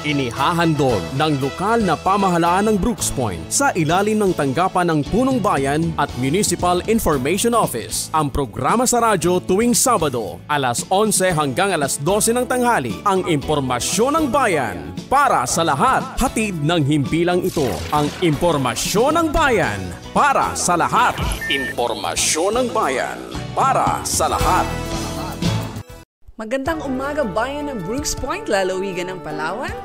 Inihahandog ng lokal na pamahalaan ng Brooks Point sa ilalim ng tanggapan ng Punong Bayan at Municipal Information Office ang programa sa radyo tuwing Sabado, alas 11 hanggang alas 12 ng tanghali, ang impormasyon ng bayan para sa lahat. Hatid ng himpilang ito, ang impormasyon ng bayan para sa lahat. Impormasyon ng bayan para sa lahat. Magandang umaga bayan ng Brooks Point, lalawigan ng Palawan.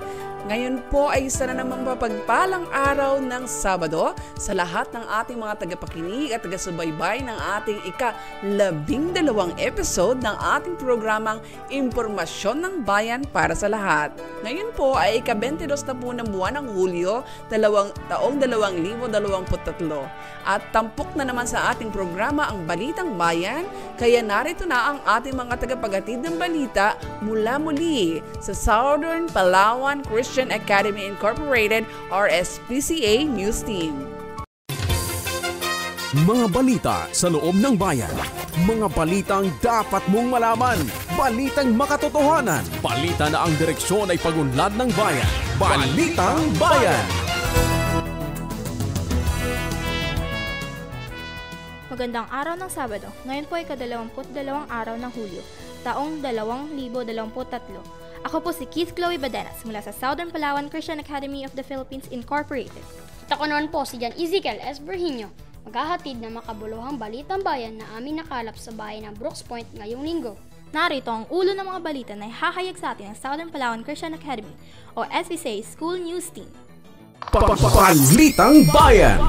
Ngayon po ay isa na namang mapagpalang araw ng Sabado sa lahat ng ating mga tagapakinig at taga-subaybay ng ating ika-12 episode ng ating programang Impormasyon ng Bayan para sa lahat. Ngayon po ay ika-22 na po ng buwan ng Hulyo, taong 2023. At tampok na naman sa ating programa ang Balitang Bayan, kaya narito na ang ating mga tagapaghatid ng balita mula muli sa Southern Palawan Christian Academy Incorporated or SPCA News Team. Mga balita sa loob ng bayan. Mga balitang dapat mong malaman. Balitang makatotohanan. Balita na ang direksyon ay pagunlad ng bayan. Balitang Bayan. Magandang araw ng Sabado. Ngayon po ay ka-22 araw ng Hulyo, taong 2023. Ako po si Keith Chloe Badenas mula sa Southern Palawan Christian Academy of the Philippines Incorporated. At ako naman po si Jan Ezekiel S. Berhinio, maghahatid ng makabuluhang balitang bayan na aming nakalap sa bayan ng Brooks Point ngayong linggo. Narito ang ulo ng mga balita na ihahayag sa atin ng Southern Palawan Christian Academy o SPCA School News Team. Balitang Bayan.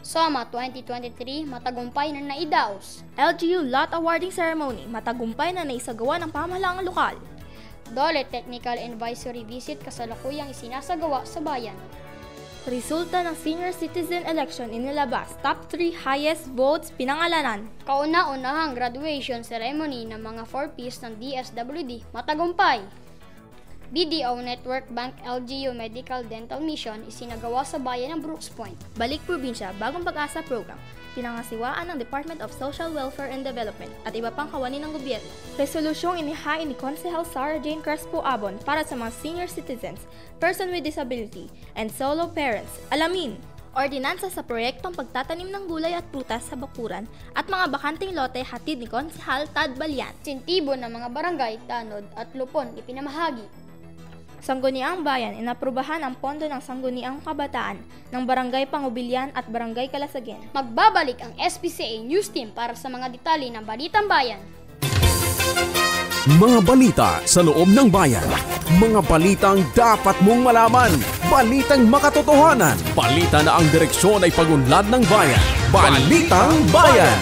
SOMA 2023, matagumpay na naidaos. LGU Lot Awarding Ceremony, matagumpay na naisagawa ng pamahalaang lokal. DOLE Technical Advisory Visit kasalukuyang isinasagawa sa bayan. Resulta ng Senior Citizen Election inilabas, top 3 highest votes pinangalanan. Kauna-unahang graduation ceremony ng mga 4Ps ng DSWD, matagumpay. BDO Network Bank LGU Medical Dental Mission isinagawa sa bayan ng Brooks Point. Balik Probinsya, Bagong Pag-asa Program, pinangasiwaan ng Department of Social Welfare and Development at iba pang kawani ng gobyerno. Resolusyong inihain ni Konsehal Sarah Jane Crespo Abon para sa mga senior citizens, person with disability, and solo parents. Alamin! Ordinansa sa proyektong pagtatanim ng gulay at prutas sa bakuran at mga bakanting lote hatid ni Konsehal Tad Balian. Sintibo ng mga barangay, tanod at lupon ipinamahagi. Sangguniang Bayan, inaprubahan ang pondo ng Sangguniang Kabataan ng Barangay Pangubilyan at Barangay Kalasagen. Magbabalik ang SPCA News Team para sa mga detalye ng Balitang Bayan. Mga balita sa loob ng bayan. Mga balitang dapat mong malaman. Balitang makatotohanan. Balita na ang direksyon ay pagunlad ng bayan. Balitang Bayan.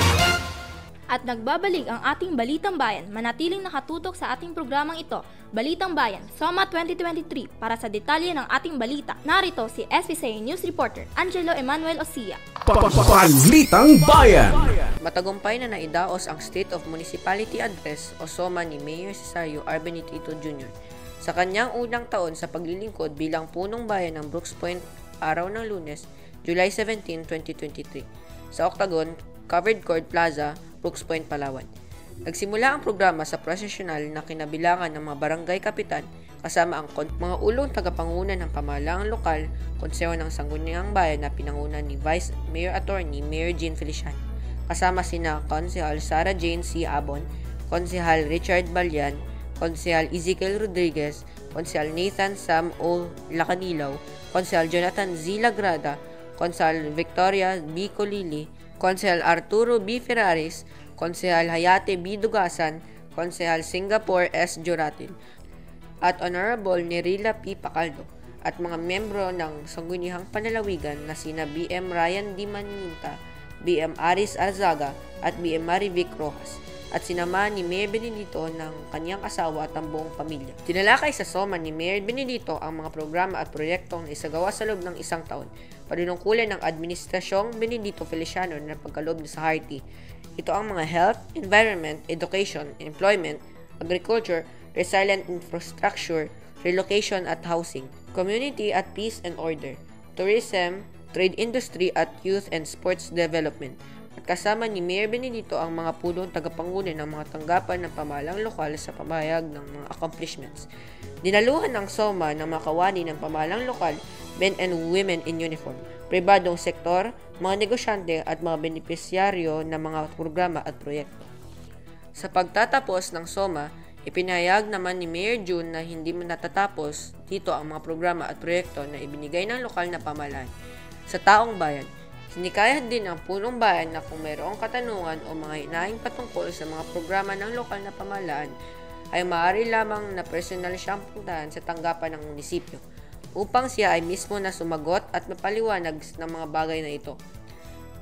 At nagbabalik ang ating Balitang Bayan, manatiling nakatutok sa ating programang ito, Balitang Bayan, SOMA 2023, para sa detalye ng ating balita. Narito si SPCA News Reporter Angelo Emmanuel Osia. Balitang Bayan. Matagumpay na naidaos ang State of Municipality Address o SOMA ni Mayor Cesario R. Benitito Jr. sa kanyang unang taon sa paglilingkod bilang punong bayan ng Brooks Point, araw ng Lunes, July 17, 2023, sa Octagon, Covered Court Plaza, Brooks Point, Palawan. Nagsimula ang programa sa prosesyonal na kinabilangan ng mga barangay kapitan kasama ang mga ulong tagapangunan ng pamahalaang lokal, konseho ng Sangguniang Bayan na pinangunan ni Vice Mayor Attorney Mayor Jean Feliciano, kasama sina Konsehal Sarah Jane C. Abon, Konsehal Richard Balian, Konsehal Ezekiel Rodriguez, Konsehal Nathan Sam O. Lacanilaw, Konsehal Jonathan Z. Lagrada, Konsehal Victoria B. Colili, Konsehal Arturo B. Ferraris, Konsehal Hayate B. Dugasan, Konsehal Singapore S. Joratil, at Honorable Nerila P. Pacaldo, at mga membro ng Sangguniang Panalawigan na sina BM Ryan D. Maninta, BM Aris Arzaga, at BM Marivic Rojas, at sinama ni Mayor Benedito ng kanyang asawa at ang buong pamilya. Tinalakay sa SOMA ni Mayor Benedito ang mga programa at proyektong naisagawa sa loob ng isang taon, panunungkulan ng Administrasyong Benedito Feliciano na pagkaloob sa Haiti. Ito ang mga health, environment, education, employment, agriculture, resilient infrastructure, relocation at housing, community at peace and order, tourism, trade industry at youth and sports development, at kasama ni Mayor Benedito ang mga pulong tagapangulo ng mga tanggapan ng pamahalang lokal sa pamahayag ng mga accomplishments. Dinaluhan ng SOMA ng mga kawani ng pamahalang lokal, men and women in uniform, pribadong sektor, mga negosyante at mga benepisyaryo ng mga programa at proyekto. Sa pagtatapos ng SOMA, ipinahayag naman ni Mayor June na hindi natatapos dito ang mga programa at proyekto na ibinigay ng lokal na pamahalaan sa taong bayan. Sinikayat din ng punong bayan na kung mayroong katanungan o mga hinaing patungkol sa mga programa ng lokal na pamahalaan ay maaari lamang na personal siyang puntahan sa tanggapan ng munisipyo upang siya ay mismo na sumagot at mapaliwanag ng mga bagay na ito.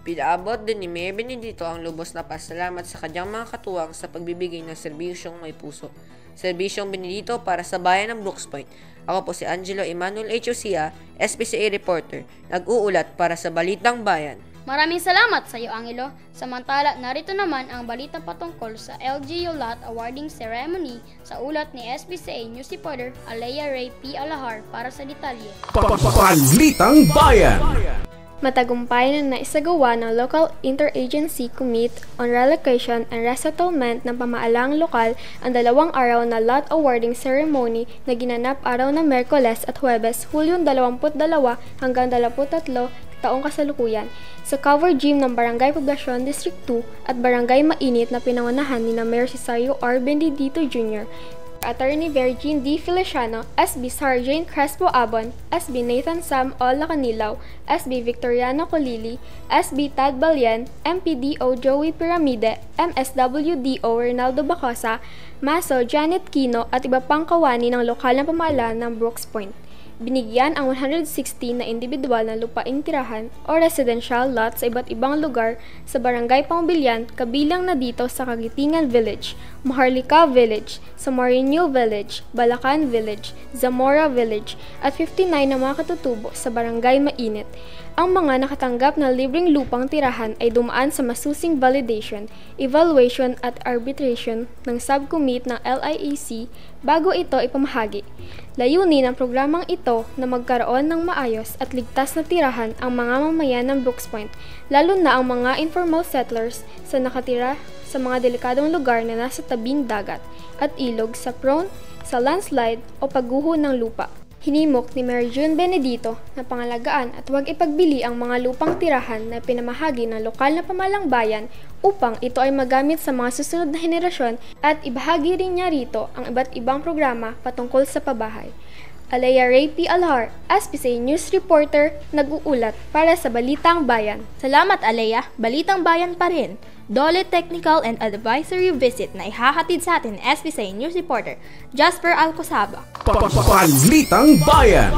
Pinaabot din ni Mayor Benedito ang lubos na pasalamat sa kanyang mga katuwang sa pagbibigay ng serbisyong may puso. Serbisyong Benedito para sa bayan ng Brooks Point. Ako po si Angelo Emmanuel H. Osia, SPCA reporter, nag-uulat para sa Balitang Bayan. Maraming salamat sa iyo, Angelo. Samantala, narito naman ang balita patungkol sa LGU Lot Awarding Ceremony sa ulat ni SPCA News reporter Alea Ray P. Alahar para sa detalye. Balitang Bayan. Matagumpay na naisagawa ng Local Interagency Committee on Relocation and Resettlement ng pamahalang lokal ang 2 araw na lot awarding ceremony na ginanap araw ng Miyerkules at Huwebes, Hulyo 22 hanggang 23 taong kasalukuyan sa cover gym ng Barangay Poblacion District 2 at Barangay Mainit na pinangunahan ni Mayor Cesario R. Benedito Jr., Attorney Virgin D. Feliciano, SB Sargent Crespo Abon, SB Nathan Sam Ola Canilaw, SB Victoriano Colili, SB Tad Balyan, MPDO Joey Piramide, MSWDO Ronaldo Bacosa, Maso Janet Quino at iba pang kawani ng lokal na pamahalaan ng Brooks Point. Binigyan ang 116 na individual na lupaing tirahan o residential lot sa iba't ibang lugar sa Barangay Pambilyan, kabilang na dito sa Kagitingan Village, Maharlika Village, Samarinyo Village, Balacan Village, Zamora Village, at 59 na mga katutubo sa Barangay Mainit. Ang mga nakatanggap na libreng lupang tirahan ay dumaan sa masusing validation, evaluation at arbitration ng subcommittee ng LIAC bago ito ipamahagi. Layunin ng programang ito na magkaroon ng maayos at ligtas na tirahan ang mga mamayan ng Brooks Point, lalo na ang mga informal settlers sa nakatira sa mga delikadong lugar na nasa tabing dagat at ilog sa prone sa landslide o pagguho ng lupa. Hinimok ni Mayor June Benedito na pangalagaan at huwag ipagbili ang mga lupang tirahan na pinamahagi ng lokal na pamahalang bayan upang ito ay magamit sa mga susunod na henerasyon at ibahagi rin niya rito ang iba't ibang programa patungkol sa pabahay. Alea Ray P. Alhar, SPCA News reporter, nag-uulat para sa Balitang Bayan. Salamat Alea, Balitang Bayan pa rin. Dole Technical and Advisory Visit na ihahatid sa atin SPCA News reporter Jasper Alcosaba. Balitang Bayan.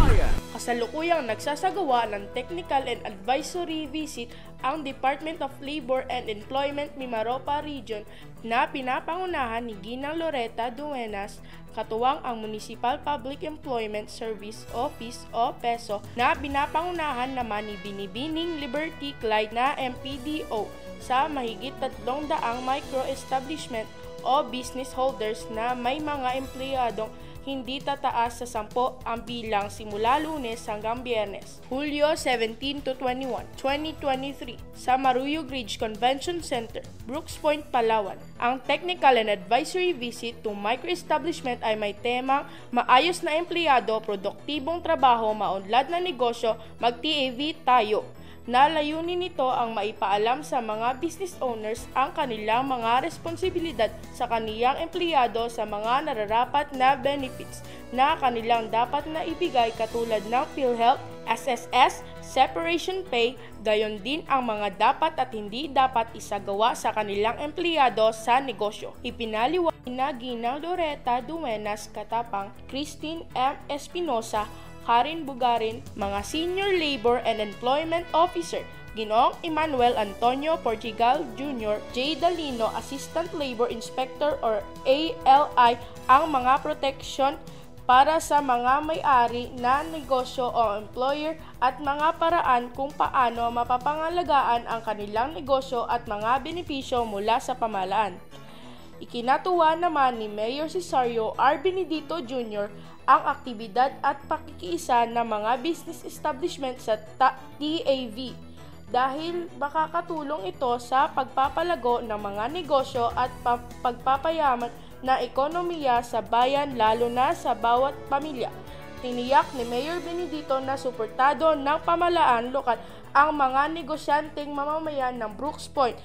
Kasalukuyang nagsasagawa ng Technical and Advisory Visit ang Department of Labor and Employment Mimaropa Region na pinapangunahan ni Ginang Loretta Duenas, katuwang ang Municipal Public Employment Service Office o PESO na pinapangunahan naman ni Binibining Liberty Clyde na MPDO sa mahigit 300 micro-establishment o business holders na may mga empleyadong hindi tataas sa 10 ang bilang simula Lunes hanggang Biyernes, Hulyo 17 to 21, 2023 sa Maruyog Ridge Convention Center, Brooks Point, Palawan. Ang Technical and Advisory Visit to Micro-Establishment ay may temang maayos na empleyado, produktibong trabaho, maunlad na negosyo, mag-TAV tayo. Nalayunin nito ang maipaalam sa mga business owners ang kanilang mga responsibilidad sa kaniyang empleyado sa mga nararapat na benefits na kanilang dapat na ibigay katulad ng PhilHealth, SSS, separation pay, gayon din ang mga dapat at hindi dapat isagawa sa kanilang empleyado sa negosyo. Ipinaliwanag na Ginang Loretta Duenas Katapang, Christine M. Espinosa, Karin Bugarin, mga Senior Labor and Employment Officer, Ginoong Emmanuel Antonio Portugal Jr., J. Dalino, Assistant Labor Inspector or ALI, ang mga proteksyon para sa mga may-ari na negosyo o employer at mga paraan kung paano mapapangalagaan ang kanilang negosyo at mga benepisyo mula sa pamahalaan. Ikinatuwa naman ni Mayor Cesario R. Benedito Jr. ang aktibidad at pakikiisa ng mga business establishment sa TAV dahil makakatulong ito sa pagpapalago ng mga negosyo at pagpapayaman ng ekonomiya sa bayan lalo na sa bawat pamilya. Tiniyak ni Mayor Benedito na suportado ng pamahalaan lokal ang mga negosyanteng mamamayan ng Brooks Point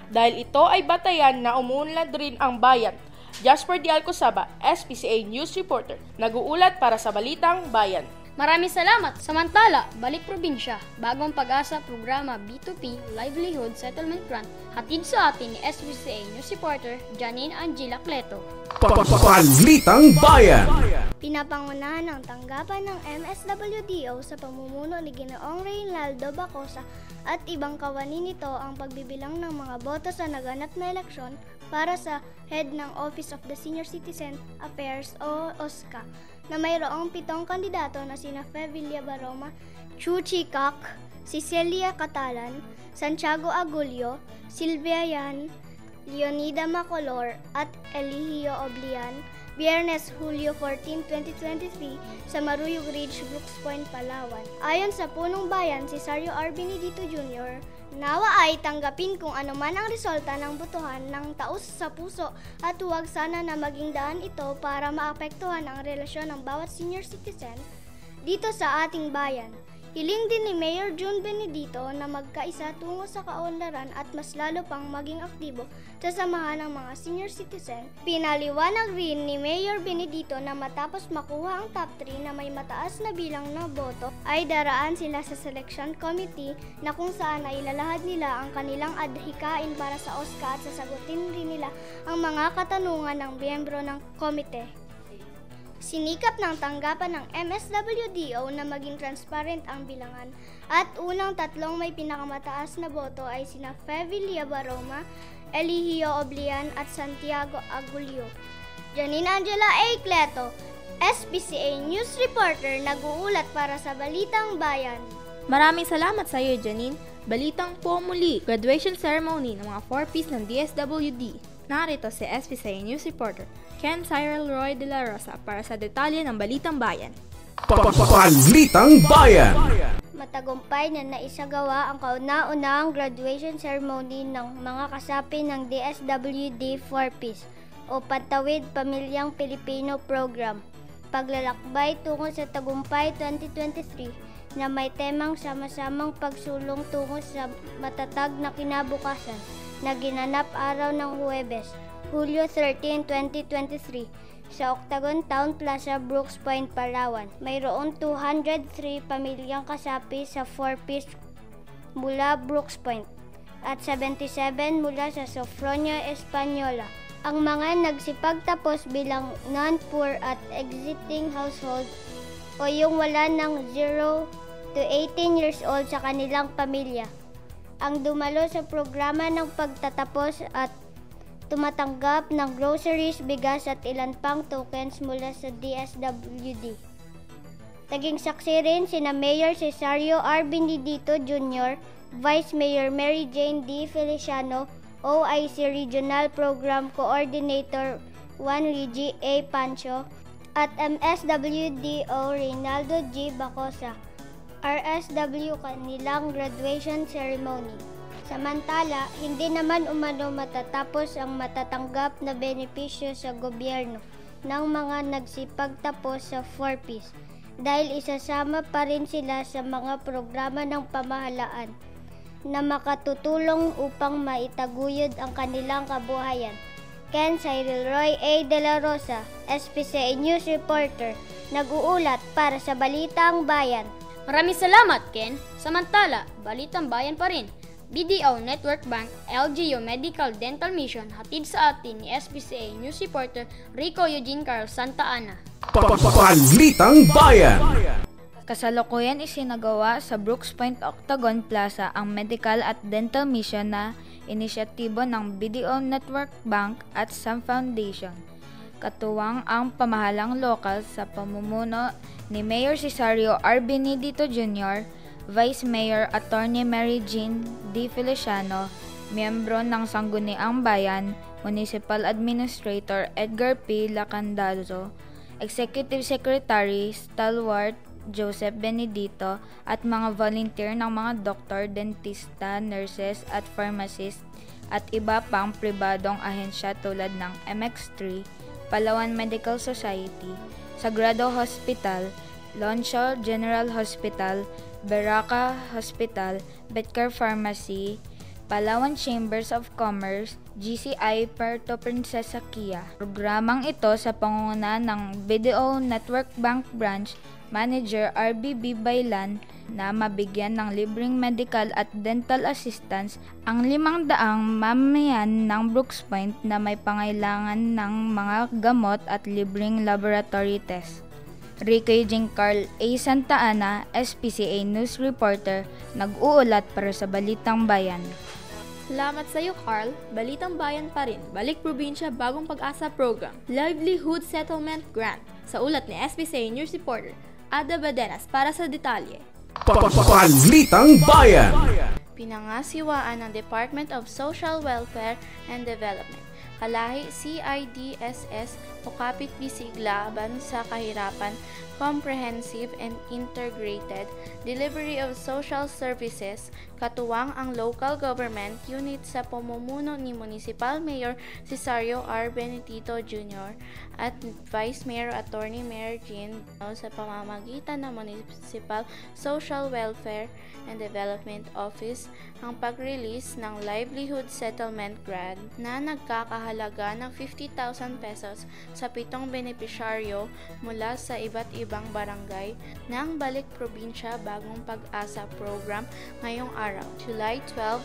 dahil ito ay batayan na umuunlad rin ang bayan. Jasper D. Alcosaba, SPCA News Reporter, nag-uulat para sa Balitang Bayan. Maraming salamat. Samantala, balik probinsya, Bagong Pag-asa Programa B2P Livelihood Settlement Grant, hatid sa atin ni SPCA News Reporter Janine Angela Cleto. Balitang Bayan. Pinapangunahan ng tanggapan ng MSWDO sa pamumuno ni Ginoong Reynaldo Bacosa at ibang kawani nito ang pagbibilang ng mga boto sa naganap na eleksyon para sa head ng Office of the Senior Citizen Affairs o OSCA na mayroong 7 kandidato na sina Fevilla Baroma, Chu Chikak, Cecilia Catalan, Santiago Agulio, Silvia Yan, Leonida Macolor at Eligio Oblian, Biyernes, Hulyo 14, 2023 sa Maruyog Ridge, Brooks Point, Palawan. Ayon sa punong bayan, si Sario R. Benedito Jr., nawa ay tanggapin kung ano man ang resulta ng botohan ng taos sa puso at huwag sana na maging daan ito para maapektuhan ang relasyon ng bawat senior citizen dito sa ating bayan. Hiling din ni Mayor June Benedito na magkaisa tungo sa kaunlaran at mas lalo pang maging aktibo sa samahan ng mga senior citizen. Pinaliwanag rin ni Mayor Benedito na matapos makuha ang top 3 na may mataas na bilang na boto ay daraan sila sa selection committee na kung saan ay ilalahad nila ang kanilang adhikain para sa OSCA at sasagutin rin nila ang mga katanungan ng miyembro ng komite. Sinikap ng tanggapan ng MSWDO na maging transparent ang bilangan at unang 3 may pinakamataas na boto ay sina Fevilla Baroma, Eligio Oblian at Santiago Agulio. Janine Angela A. Cleto, SPCA News Reporter, nag-uulat para sa Balitang Bayan. Maraming salamat sa iyo, Janine. Balitang po muli, graduation ceremony ng mga 4Ps ng DSWD. Narito si SPCA News Reporter Ken Cyril Roy de la Rosa para sa detalye ng Balitang Bayan. Balitang Bayan. Matagumpay na naisagawa ang kauna-unahang graduation ceremony ng mga kasapi ng DSWD 4Ps o Patawid Pamilyang Pilipino Program. Paglalakbay tungo sa Tagumpay 2023 na may temang sama-samang pagsulong tungo sa matatag na kinabukasan na ginanap araw ng Huwebes, Hulyo 13, 2023 sa Octagon Town Plaza, Brooks Point, Palawan. Mayroong 203 pamilyang kasapi sa 4Ps mula Brooks Point at 77 mula sa Sofronia, Española. Ang mga nagsipagtapos bilang non-poor at exiting household o yung wala ng 0 to 18 years old sa kanilang pamilya ang dumalo sa programa ng pagtatapos at tumatanggap ng groceries, bigas at ilan pang tokens mula sa DSWD. Naging saksi rin sina Mayor Cesario R. Benedito Jr., Vice Mayor Mary Jane D. Feliciano, OIC Regional Program Coordinator Juan Luigi A. Pancho, at MSWDO Reynaldo G. Bacosa, RSW kanilang graduation ceremony. Samantala, hindi naman umano matatapos ang matatanggap na benepisyo sa gobyerno ng mga nagsipagtapos sa 4Ps dahil isasama pa rin sila sa mga programa ng pamahalaan na makatutulong upang maitaguyod ang kanilang kabuhayan. Ken Cyril Roy A. de la Rosa, SPCA News Reporter, nag-uulat para sa Balitang Bayan. Maraming salamat, Ken. Samantala, Balitang Bayan pa rin. BDO Network Bank, LGU Medical Dental Mission, hatid sa atin ni SPCA News Reporter Rico Eugene Carl Santa Ana. Balitang Bayan. Kasalukuyan isinagawa sa Brooks Point Octagon Plaza ang Medical at Dental Mission na inisyatibo ng BDO Network Bank at Sam Foundation. Katuwang ang pamahalang lokal sa pamumuno ni Mayor Cesario R. Benedito Jr., Vice Mayor Attorney Mary Jean D. Feliciano, miyembro ng Sangguniang Bayan, Municipal Administrator Edgar P. Lacandazo, Executive Secretary Stalwart Joseph Benedito at mga volunteer ng mga doktor, dentista, nurses at pharmacist at iba pang pribadong ahensya tulad ng MX3, Palawan Medical Society, Sagrado Hospital, Lonshaw General Hospital, Beraka Hospital, Betcare Pharmacy, Palawan Chambers of Commerce, GCI Puerto Princesa Kia. Programang ito sa pangunguna ng BDO Network Bank Branch Manager RBB Bailan na mabigyan ng libreng medical at dental assistance ang 500 mamamayan ng Brooks Point na may pangailangan ng mga gamot at libreng laboratory test. Ricky Jing Carl A. Santa Ana, SPCA News Reporter, nag-uulat para sa Balitang Bayan. Salamat sa iyo, Carl. Balitang Bayan pa rin. Balik Probinsya Bagong Pag-asa Program. Livelihood Settlement Grant. Sa ulat ni SPCA News Reporter, Ada Badenas para sa detalye. Balitang Bayan. Pinangasiwaan ng Department of Social Welfare and Development, kalahi CIDSS o kapit bisigla laban sa kahirapan, comprehensive and integrated delivery of social services, katuwang ang local government unit sa pamumuno ni Municipal Mayor Cesario R. Benedito Jr. at Vice Mayor Attorney Mayor Jean sa pamamagitan ng Municipal Social Welfare and Development Office ang pag-release ng Livelihood Settlement Grant na nagkakahalaga ng 50,000 pesos sa 7 benepisyaryo mula sa iba't ibang barangay ng Balik Probinsya Bagong Pag-asa Program ngayong araw, July 12,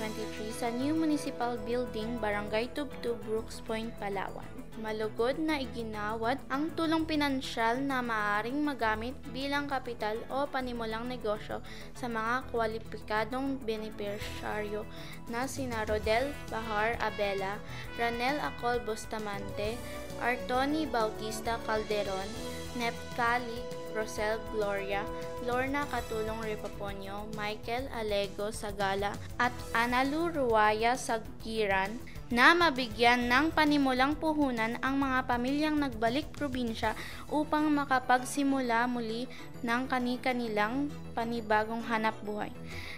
2023 sa New Municipal Building, Barangay Tubtub, Brooks Point, Palawan. Malugod na iginawad ang tulong pinansyal na maaaring magamit bilang kapital o panimulang negosyo sa mga kwalipikadong benepisyaryo na sina Rodel Bahar Abela, Ranel Acol Bustamante, Artoni Bautista Calderon, Nepcali Rosel Gloria, Lorna Katulong Ripaponyo, Michael Alego Sagala at Analu Ruaya Sagiran na mabigyan ng panimulang puhunan ang mga pamilyang nagbalik probinsya upang makapagsimula muli ng kani-kanilang panibagong hanap buhay.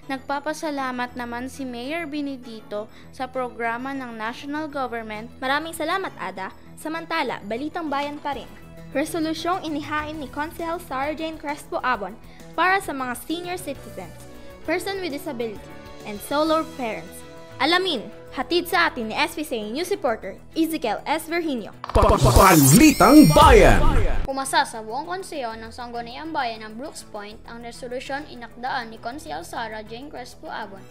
Nagpapasalamat naman si Mayor Benedito sa programa ng National Government. Maraming salamat, Ada. Samantala, Balitang Bayan pa rin. Resolusyong inihain ni Consehal Sarah Jane Crespo Abon para sa mga senior citizens, person with disability, and solo parents. Alamin, hatid sa atin ni SPCA News Reporter Ezekiel S. Virginio. Balitang Bayan. Pumasa sa buong konseyo ng Sangguniang Bayan ng Brooks Point ang resolusyon inakdaan ni Consehal Sarah Jane Crespo Abon,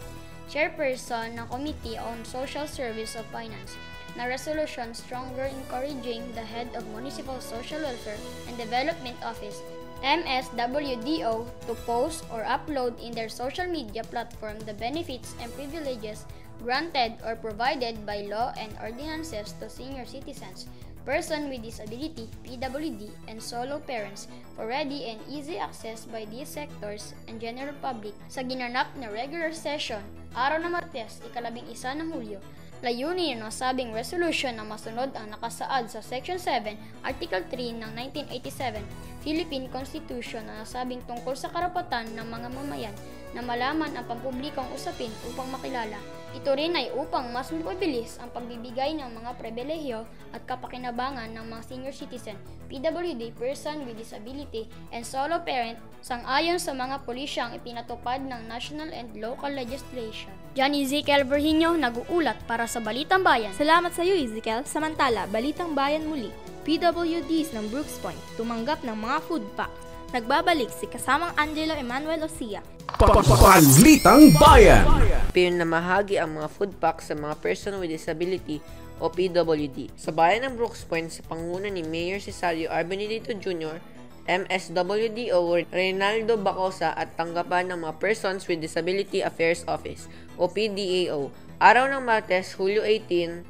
Chairperson ng Committee on Social Service of Finance, na resolution stronger encouraging the Head of Municipal Social Welfare and Development Office, MSWDO, to post or upload in their social media platform the benefits and privileges granted or provided by law and ordinances to senior citizens, person with disability, PWD, and solo parents for ready and easy access by these sectors and general public sa ginanap na regular session araw na Martes, 11 ng Hulyo. Layunin ng sabing resolution na masunod ang nakasaad sa Section 7, Article 3 ng 1987 Philippine Constitution na nasabing tungkol sa karapatan ng mga mamayan na malaman ang pampublikong usapin upang makilala. Ito rin ay upang mas mapabilis ang pagbibigay ng mga pribilehiyo at kapakinabangan ng mga senior citizen, PWD, person with disability, and solo parent sang-ayon sa mga polisyang ipinatupad ng national and local legislation. John Ezekiel Virginio, nag-uulat para sa Balitang Bayan. Salamat sa iyo, Ezekiel. Samantala, Balitang Bayan muli. PWDs ng Brooks Point tumanggap ng mga food pack. Nagbabalik si kasamang Angelo Emmanuel Osia. Balitang Bayan. Pinamahagi ang mga food pack sa mga person with disability o PWD sa bayan ng Brooks Point sa panguna ni Mayor Cesario R. Benedito Jr., MSWDO Reynaldo Bacosa at tanggapan ng mga Persons with Disability Affairs Office o PDAO araw ng Martes, Hulyo 18,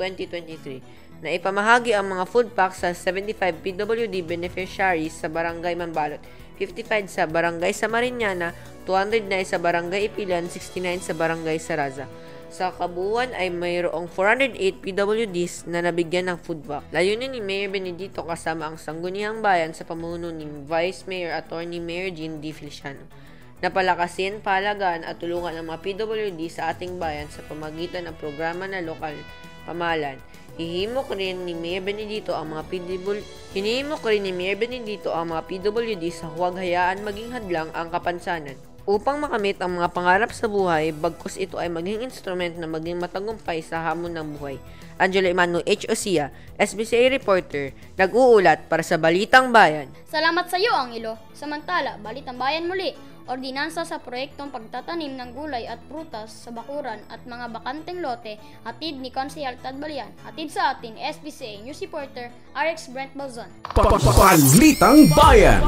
2023 na ipamahagi ang mga food packs sa 75 PWD beneficiaries sa Barangay Mambalot, 55 sa Barangay Samariñana, 209 sa Barangay Ipilan, 69 sa Barangay Saraza. Sa kabuuan ay mayroong 408 PWDs na nabigyan ng food bank. Layunin ni Mayor Benedito kasama ang Sangguniang Bayan sa pamumuno ni Vice Mayor Attorney Mayor Jean D. Feliciano na palakasin, pahalagaan at tulungan ang mga PWD sa ating bayan sa pamagitan ng programa na lokal pamahalaan. Hinihimok rin ni Mayor Benedito ang mga PWD sa huwag hayaan maging hadlang ang kapansanan upang makamit ang mga pangarap sa buhay bagkus ito ay maging instrument na maging matagumpay sa hamon ng buhay. Angelo Emmanuel H. Osia, SBCA reporter, nag-uulat para sa Balitang Bayan. Salamat sa iyo, Angelo. Samantala, Balitang Bayan muli. Ordinansa sa proyektong pagtatanim ng gulay at prutas sa bakuran at mga bakanteng lote, hatid ni Konsehal Tad Balian. Hatid sa atin, SBCA News Reporter, RX Brent Balzon. Balitang Bayan.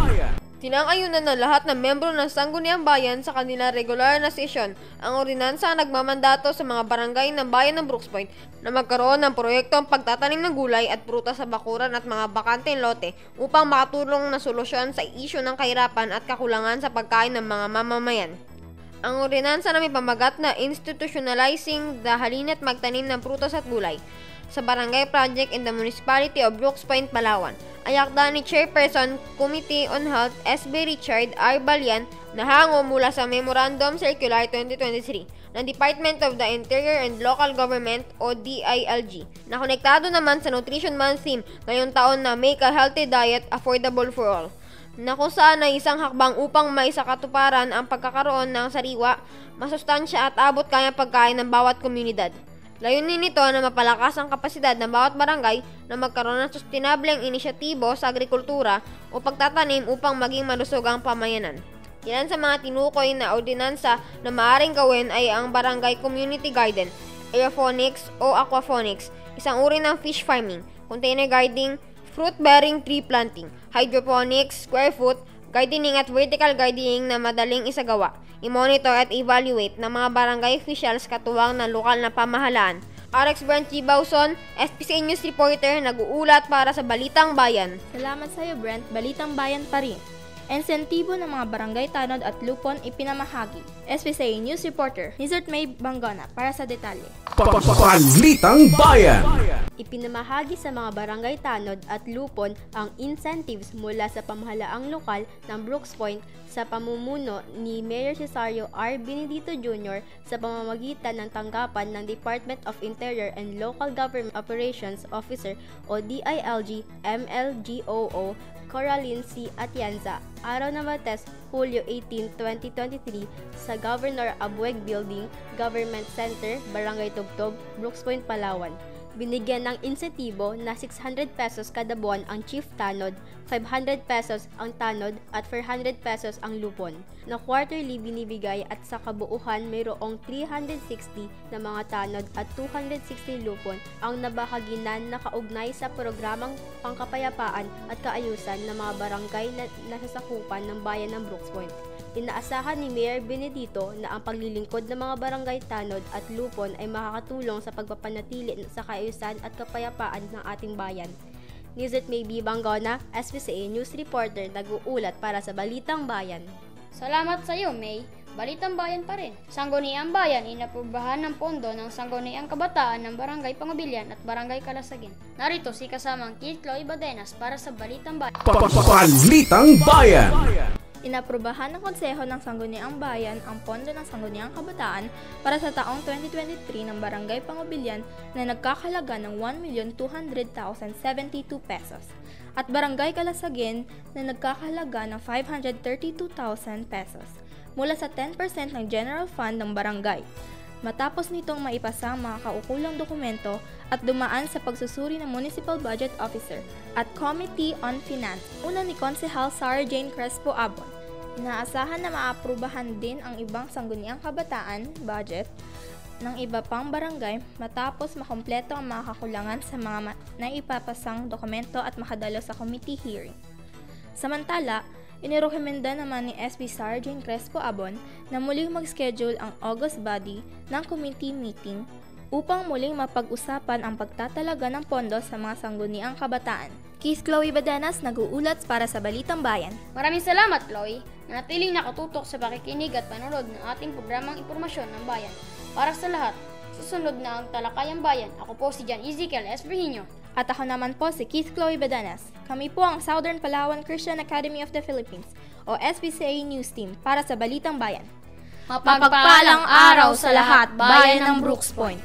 Tinang-ayunan ng lahat ng membro ng Sangguniang Bayan sa kanila regular na sesyon ang ordinansa ang nagmamandato sa mga barangay ng bayan ng Brooks Point na magkaroon ng proyektong pagtatanim ng gulay at prutas sa bakuran at mga bakanteng lote upang makatulong na solusyon sa isyu ng kahirapan at kakulangan sa pagkain ng mga mamamayan. Ang ordinansa na may pamagat na institutionalizing the halina't magtanim ng prutas at gulay sa barangay project in the municipality of Brooks Point, Palawan. Ayakda ni Chairperson Committee on Health SB Richard R. Balian na hango mula sa Memorandum Circular 2023 ng Department of the Interior and Local Government o DILG na konektado naman sa Nutrition Month theme ngayong taon na Make a Healthy Diet Affordable for All, na kung saan ay isang hakbang upang maisakatuparan ang pagkakaroon ng sariwa, masustansya at abot kayang pagkain ng bawat komunidad. Layunin nito na mapalakas ang kapasidad ng bawat barangay na magkaroon ng sustainableng inisyatibo sa agrikultura o pagtatanim upang maging malusog ang pamayanan. Ilan sa mga tinukoy na ordinansa na maaaring gawin ay ang barangay community garden, aeroponics o aquaponics, isang uri ng fish farming, container gardening, fruit-bearing tree planting, hydroponics, square foot, gardening at vertical gardening na madaling isagawa. I-monitor at evaluate ng mga barangay officials katuwang ng lokal na pamahalaan. RX Brent G. Bauson, SBCA News Reporter, nag-uulat para sa Balitang Bayan. Salamat sa iyo, Brent. Balitang Bayan pa rin. Insentibo ng mga barangay tanod at lupon ipinamahagi. SBCA News Reporter, Lizard May Bangona para sa detalye. Balitang Bayan. Ipinamahagi sa mga barangay tanod at lupon ang incentives mula sa pamahalaang lokal ng Brooks Point sa pamumuno ni Mayor Cesario R. Benedito Jr. sa pamamagitan ng tanggapan ng Department of Interior and Local Government Operations Officer o DILG MLGOO Coraline C. Atienza, araw ng Martes, Hulyo 18, 2023 sa Governor Abueg Building, Government Center, Barangay Tugtog, Brooks Point, Palawan. Binigyan ng insentibo na 600 pesos kada buwan ang chief tanod, 500 pesos ang tanod at 400 pesos ang lupon na quarterly binibigay at sa kabuuhan mayroong 360 na mga tanod at 260 lupon ang nabahaginan na kaugnay sa programang pangkapayapaan at kaayusan ng mga barangay na nasasakupan ng bayan ng Brooks Point. Inaasahan ni Mayor Benedito na ang paglilingkod ng mga barangay tanod at lupon ay makakatulong sa pagpapanatili sa kaayusan at kapayapaan ng ating bayan. Lizard May B. Bangona, SBCA News Reporter, nag-uulat para sa Balitang Bayan. Salamat sa iyo, May. Balitang Bayan pa rin. Sangguniang Bayan inaprubahan ng pondo ng Sangguniang Kabataan ng Barangay Pangubilyan at Barangay Kalasagin. Narito si kasamang Kid Chloe Badenas para sa Balitang Bayan. Balitang Bayan. Inaprubahan ng Konseho ng Sangguniang Bayan ang pondo ng Sangguniang Kabataan para sa taong 2023 ng Barangay Pangubilyan na nagkakahalaga ng 1,200,072 pesos at Barangay Kalasagin na nagkakahalaga ng 532,000 pesos mula sa 10% ng General Fund ng barangay. Matapos nitong maipasa ang mga kaukulang dokumento at dumaan sa pagsusuri ng Municipal Budget Officer at Committee on Finance, una ni Konsehal Sarah Jane Crespo Abon. Inaasahan na maaprubahan din ang ibang sangguniang kabataan budget ng iba pang barangay matapos makumpleto ang mga kakulangan sa mga naipapasang dokumento at makadalo sa committee hearing. Samantala, inirekomenda naman ni SB Sarah Jane Crespo Abon na muling mag-schedule ang August body ng committee meeting upang muling mapag-usapan ang pagtatalaga ng pondo sa mga sangguniang kabataan. Keith Chloe Badenas, nag-uulat para sa Balitang Bayan. Maraming salamat, Chloe. Nanatiling nakatutok sa pakikinig at panonood ng ating programang Impormasyon ng Bayan. Para sa lahat, Susunod na ang Talakayang Bayan. Ako po si John Ezekiel S. Virginio. At ako naman po si Keith Chloe Badanas. Kami po ang Southern Palawan Christian Academy of the Philippines o SPCA News Team para sa Balitang Bayan. Mapagpalang araw sa lahat, bayan ng Brooks Point.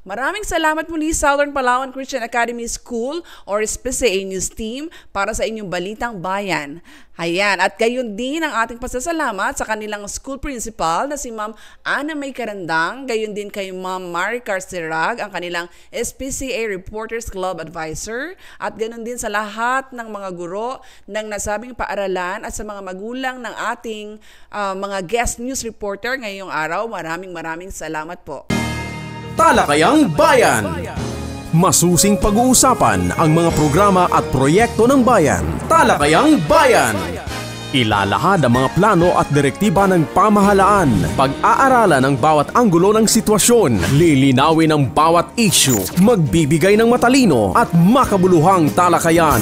Maraming salamat muli Southern Palawan Christian Academy School or SPCA News Team para sa inyong Balitang Bayan. Ayan, at gayon din ang ating pasasalamat sa kanilang school principal na si Ma'am Ana May Karandang, gayon din kay Ma'am Mari Carcerag, ang kanilang SPCA Reporters Club Advisor, at gayon din sa lahat ng mga guro ng nasabing paaralan at sa mga magulang ng ating mga guest news reporter ngayong araw. Maraming salamat po. Talakayang Bayan. Masusing pag-uusapan ang mga programa at proyekto ng bayan. Talakayang Bayan. Ilalahad ang mga plano at direktiba ng pamahalaan. Pag-aaralan ang bawat anggulo ng sitwasyon. Lilinawin ang bawat issue. Magbibigay ng matalino at makabuluhang talakayan.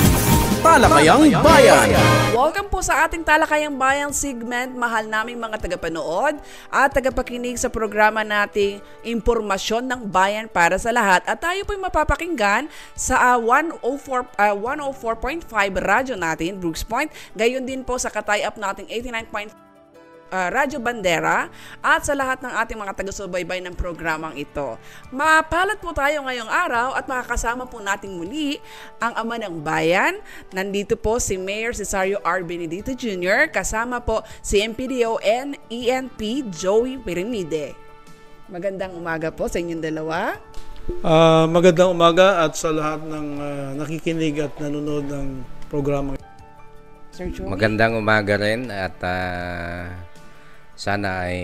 Talakayang Bayan. Welcome po sa ating Talakayang Bayan segment, mahal naming mga tagapanood at tagapakinig sa programa nating Impormasyon ng Bayan para sa lahat. At tayo po'y mapapakinggan sa 104.5 radyo natin, Brooks Point. Gayon din po sa katay-up nating 89.5 Radyo Bandera at sa lahat ng ating mga taga-subaybay ng programang ito. Mapalad po tayo ngayong araw at makakasama po natin muli ang ama ng bayan. Nandito po si Mayor Cesario R. Benedito Jr. kasama po si MPDO NENP Joey Pirimide. Magandang umaga po sa inyong dalawa. Magandang umaga at sa lahat ng nakikinig at nanonood ng programang. Sir Joey. Magandang umaga rin at sana ay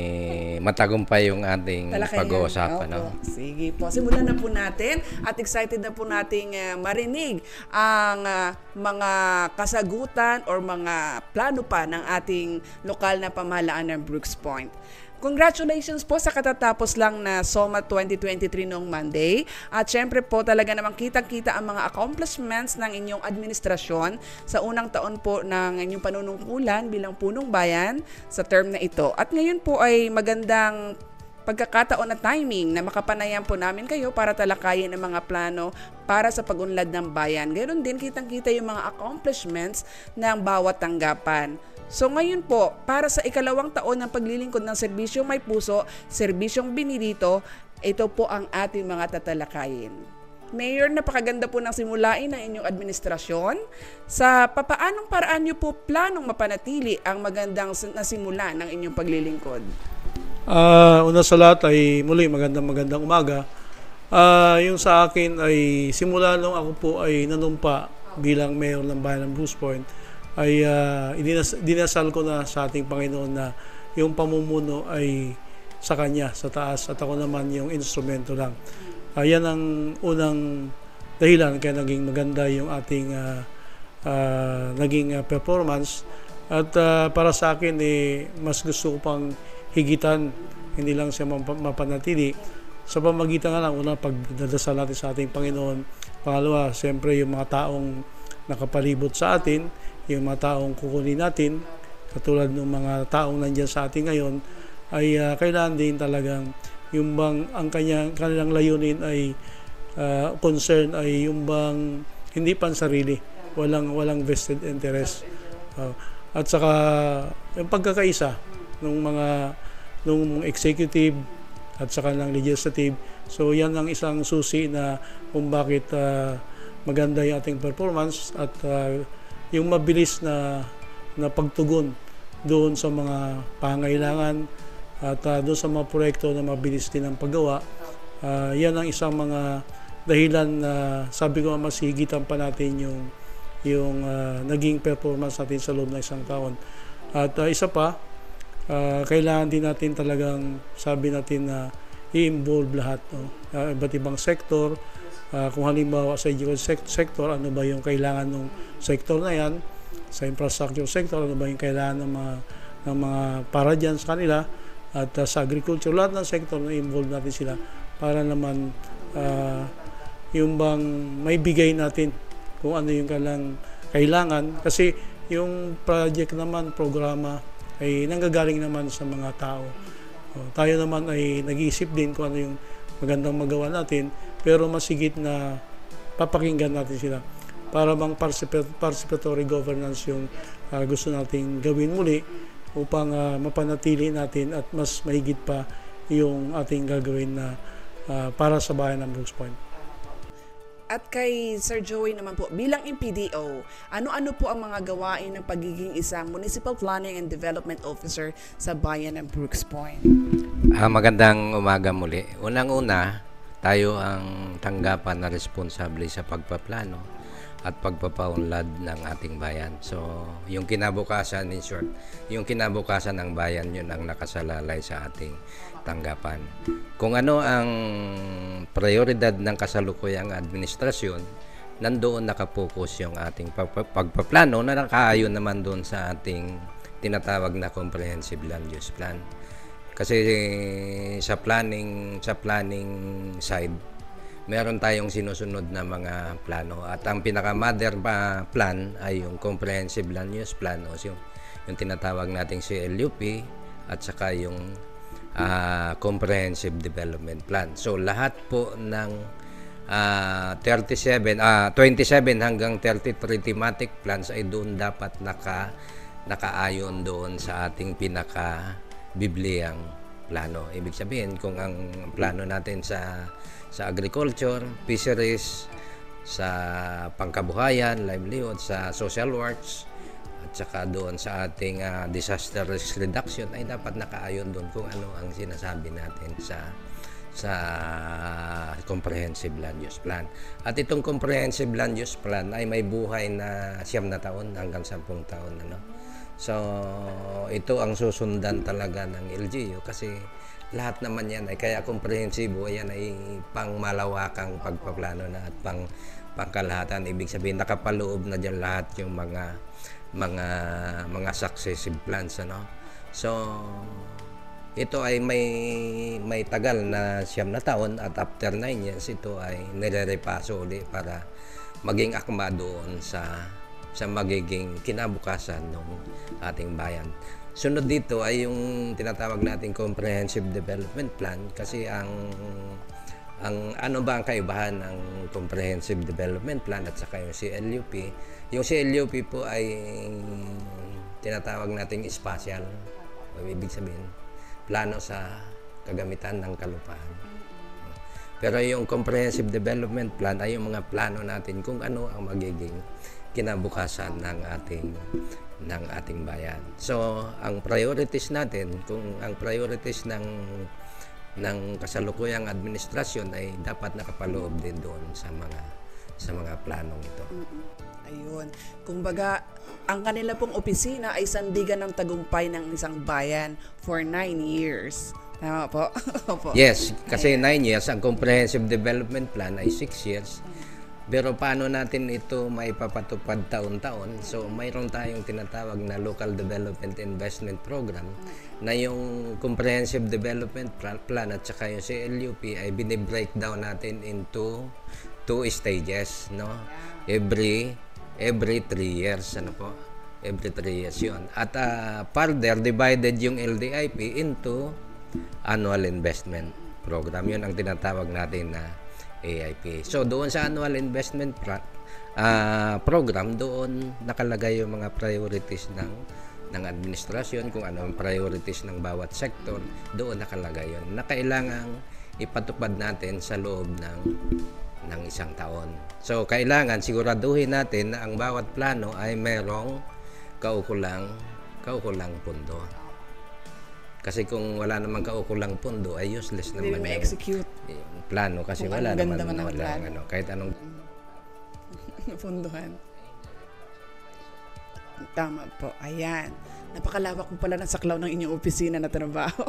matagumpay yung ating pag-uusapan. No? Sige po. Simulan na po natin at excited na po nating marinig ang mga kasagutan or mga plano pa ng ating lokal na pamahalaan ng Brooks Point. Congratulations po sa katatapos lang na SOMA 2023 noong Monday. At syempre po talaga namang kitang-kita ang mga accomplishments ng inyong administrasyon sa unang taon po ng inyong panunungkulan bilang punong bayan sa term na ito. At ngayon po ay magandang pagkakataon at timing na makapanayan po namin kayo para talakayin ang mga plano para sa pag-unlad ng bayan. Ganoon din kitang-kita yung mga accomplishments ng bawat tanggapan. So ngayon po, para sa ikalawang taon ng paglilingkod ng Serbisyong May Puso, Serbisyong Benedito, ito po ang ating mga tatalakayin. Mayor, napakaganda po ng simulain ng inyong administrasyon. Sa papaanong paraan niyo po planong mapanatili ang magandang nasimula ng inyong paglilingkod? Una sa lahat ay muli magandang umaga. Yung sa akin ay simula nung ako po ay nanumpa bilang mayor ng bayan ng Brooks Point, ay dinasal ko na sa ating Panginoon na yung pamumuno ay sa Kanya, sa taas, at ako naman yung instrumento lang. Yan ang unang dahilan kaya naging maganda yung ating naging performance. At para sa akin, mas gusto ko pang higitan, hindi lang siya mapanatili. Sa pamagitan nga lang, una, pagdadasal natin sa ating Panginoon. Pangalawa, siyempre yung mga taong nakapalibot sa atin, yung mga taong kukunin natin, katulad ng mga taong nandiyan sa atin ngayon, ay kailangan din talagang yung bang ang kanilang layunin ay concern ay yung bang hindi pansarili, walang vested interest. At saka yung pagkakaisa nung executive at saka ng legislative. So yan ang isang susi na kung bakit maganda yung ating performance at yung mabilis na pagtugon doon sa mga pangailangan at doon sa mga proyekto na mabilis din ang paggawa. Yan ang isang mga dahilan na sabi ko mas higitan pa natin yung naging performance natin sa loob ng isang taon. At isa pa, kailangan din natin talagang sabi natin na i-involve lahat, no? Iba't ibang sektor. Kung halimbawa sa education sector, ano ba yung kailangan ng sektor na yan? Sa infrastructure sector, ano ba yung kailangan ng mga para dyan sa kanila? At sa agriculture, lahat ng sektor na involve natin sila para naman yung bang may bigay natin kung ano yung kailangan. Kasi yung project naman, programa, ay nanggagaling naman sa mga tao. Tayo naman ay nag-iisip din kung ano yung magandang magawa natin, pero masigit na papakinggan natin sila para bang participatory governance yung gusto nating gawin muli upang mapanatili natin at mas mahigit pa yung ating gagawin na para sa bayan ng Brooks Point. At kay Sir Joey naman po, bilang MPDO, ano-ano po ang mga gawain ng pagiging isang Municipal Planning and Development Officer sa bayan ng Brooks Point? Magandang umaga muli. Unang-una, tayo ang tanggapan na responsable sa pagpaplano at pagpapaunlad ng ating bayan. So, yung kinabukasan, in short, yung kinabukasan ng bayan, yun ang nakasalalay sa ating tanggapan. Kung ano ang prioridad ng kasalukuyang administrasyon, nandoon nakapokus yung ating pagpaplano na nakaayon naman doon sa ating tinatawag na comprehensive land use plan. Kasi sa planning side, meron tayong sinusunod na mga plano at ang pinaka-mother plan ay yung comprehensive land use plan o yung tinatawag nating CLUP at saka yung comprehensive development plan. So lahat po ng 27 hanggang 33 thematic plans ay doon dapat nakaayon doon sa ating pinaka-bibliyang plano. Ibig sabihin, kung ang plano natin sa agriculture, fisheries, sa pangkabuhayan, livelihood, sa social works, at saka doon sa ating disaster risk reduction ay dapat nakaayon doon kung ano ang sinasabi natin sa comprehensive land use plan. At itong comprehensive land use plan ay may buhay na 9 na taon hanggang 10 taon. So, ito ang susundan talaga ng LGU kasi lahat naman yan ay kaya komprehensibo, yan ay pangmalawakang pagpaplano na at pangkalahatan. Ibig sabihin nakapaloob na diyan lahat yung mga successive plans, So ito ay may tagal na 9 na taon at after 9 years ito ay nire-repaso ulit para maging akma doon sa magiging kinabukasan ng ating bayan. Sunod dito ay yung tinatawag nating comprehensive development plan kasi ang ano ba ang kaibahan ng comprehensive development plan at saka yung CLUP? Yung CLUP po ay tinatawag nating spatial. Ibig sabihin, plano sa kagamitan ng kalupaan. Pero yung comprehensive development plan ay yung mga plano natin kung ano ang magiging kinabukasan ng ating bayan. So, ang priorities natin, kung ang priorities ng kasalukuyang administrasyon ay dapat nakapaloob din doon sa mga planong ito. Ayun. Kumbaga, ang kanila pong opisina ay sandigan ng tagumpay ng isang bayan for 9 years. Tama po? Opo. Yes, kasi 9 years. Ang comprehensive development plan ay 6 years. Pero paano natin ito maipapatupad taon-taon? So, mayroon tayong tinatawag na Local Development Investment Program na yung Comprehensive Development Plan at saka yung CLUP ay binibreakdown natin into 2 stages, Every 3 years, Every 3 years yun. At further, divided yung LDIP into Annual Investment Program. Yun ang tinatawag natin na AIP. So doon sa annual investment program, doon nakalagay yung mga priorities ng administrasyon, kung ano ang priorities ng bawat sector, doon nakalagay yun. Na kailangang ipatupad natin sa loob ng isang taon. So kailangan siguraduhin natin na ang bawat plano ay merong kaukulang pondo. Kasi kung wala namang kaukulang pondo ay useless naman yung plano kasi kung wala naman kahit anong punduhan. Tama po. Ayan. Napakalawak po pala ng saklaw ng inyong opisina na trabaho.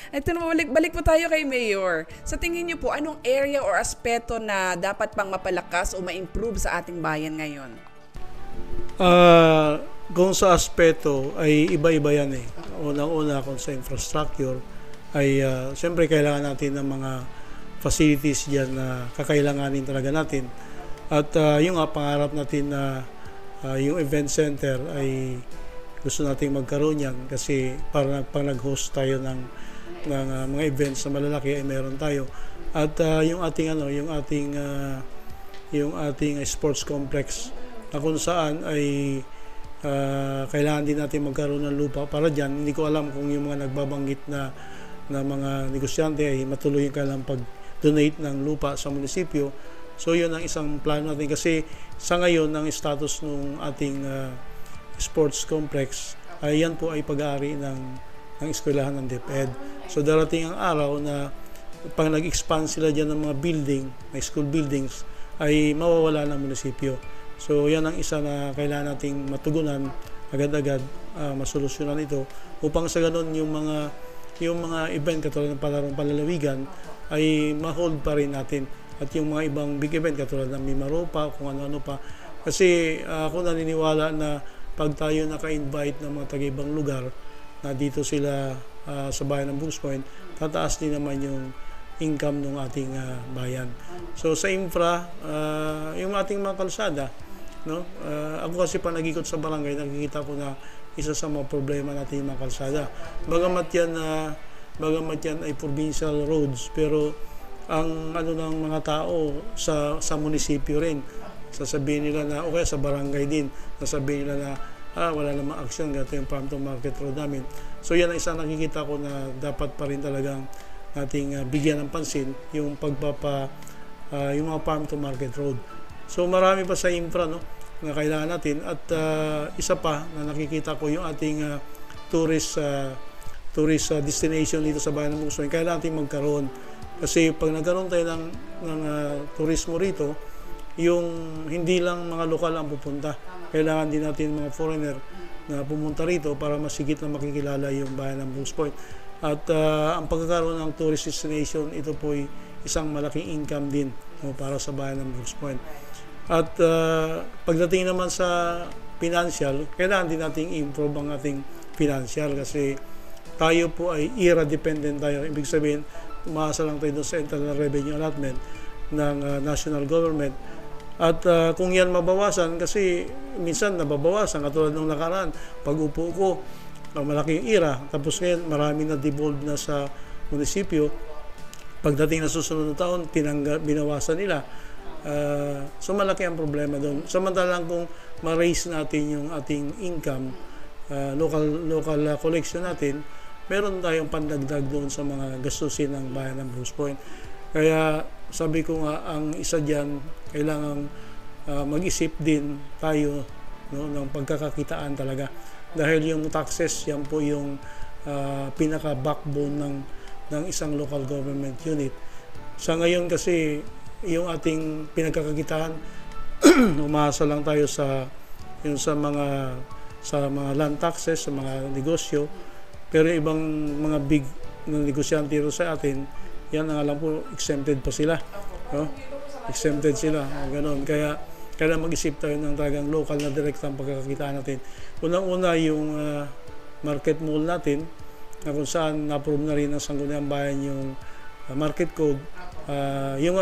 Ito na, balik po tayo kay Mayor. Sa tingin niyo po, anong area or aspeto na dapat pang mapalakas o ma-improve sa ating bayan ngayon? Kung sa aspeto ay iba-iba yan . Unang-una kung sa infrastructure ay siyempre kailangan natin ng mga facilities dyan na kakailanganin talaga natin. At yung pangarap natin na yung event center ay gusto nating magkaroon yan kasi para pag nag-host tayo ng mga events na malalaki ay meron tayo. At yung ating sports complex na kung saan ay kailangan din natin magkaroon ng lupa para dyan. Hindi ko alam kung yung mga nagbabanggit na mga negosyante ay matuloy yung kailangan pag-donate ng lupa sa munisipyo. So yun ang isang plano natin kasi sa ngayon ang status ng ating sports complex ay yan po ay pag-aari ng eskwelahan ng DepEd. So darating ang araw na pag nag-expand sila dyan ng mga building, ng school buildings, ay mawawala ng munisipyo. So yan ang isa na kailangan nating matugunan agad-agad, masolusyonan ito upang sa ganun yung mga event katulad ng palarong palalawigan ay ma-hold pa rin natin, at yung mga ibang big event katulad ng Mimaropa, kung ano-ano pa. Kasi ako naniniwala na pag tayo naka-invite ng mga taga-ibang lugar na dito sila sa bayan ng Brooks Point, tataas din naman yung income ng ating bayan. So sa infra, yung ating mga kalsada, no? Ako kasi pa nag-ikot sa barangay, nakikita ko na isa sa mga problema natin yung mga kalsada. Bagamat yan ay provincial roads, pero ang ng mga tao sa munisipyo rin, sasabihin nila na okay, sa barangay din, sasabihin nila na wala namang action, gato yung farm to market road namin. So yan ang isang nakikita ko na dapat pa rin talagang nating bigyan ng pansin yung yung mga farm to market road. So marami pa sa infra, no, na kailangan natin, at isa pa na nakikita ko yung ating tourist destination dito sa bayan ng Brooks Point. Kailangan natin magkaroon kasi pag nagkaroon tayo ng turismo rito, yung hindi lang mga lokal ang pupunta, kailangan din natin mga foreigner na pumunta rito para masigit na makikilala yung bayan ng Brooks Point. At ang pagkakaroon ng tourist destination, ito po ay isang malaking income din para sa bayan ng Brooks Point. At pagdating naman sa financial, kailangan din nating improve ang ating financial kasi tayo po ay era-dependent tayo. Ibig sabihin, umaasa lang tayo doon sa internal revenue allotment ng national government. At kung yan mabawasan, kasi minsan nababawasan, katulad nung nakaraan, pag upo ko, malaking ira, tapos ngayon marami na devolved na sa munisipyo. Pagdating na susunod na taon, binawasan nila. So malaki ang problema doon. Samantalang kung ma-raise natin yung ating income, local collection natin, meron tayong pandagdag doon sa mga gastusin ng bayan ng Brooks Point. Kaya sabi ko nga, ang isa dyan, kailangan mag-isip din tayo, no, ng pagkakakitaan talaga. Dahil yung taxes, yan po yung pinaka-backbone ng isang local government unit. Sa ngayon kasi, yung ating pinagkakakitaan, umasa lang tayo sa mga land taxes, sa mga negosyo. Pero ibang mga big na negosyante sa atin, yan ang alam po, exempted pa sila. No? Exempted sila, ganoon. Kaya kailangan mag-isip tayo ng talagang local na direktang pagkakakitaan natin. Unang-una yung market mall natin, na kung saan na-approve na rin ng Sangguniang Bayan yung market code. Yung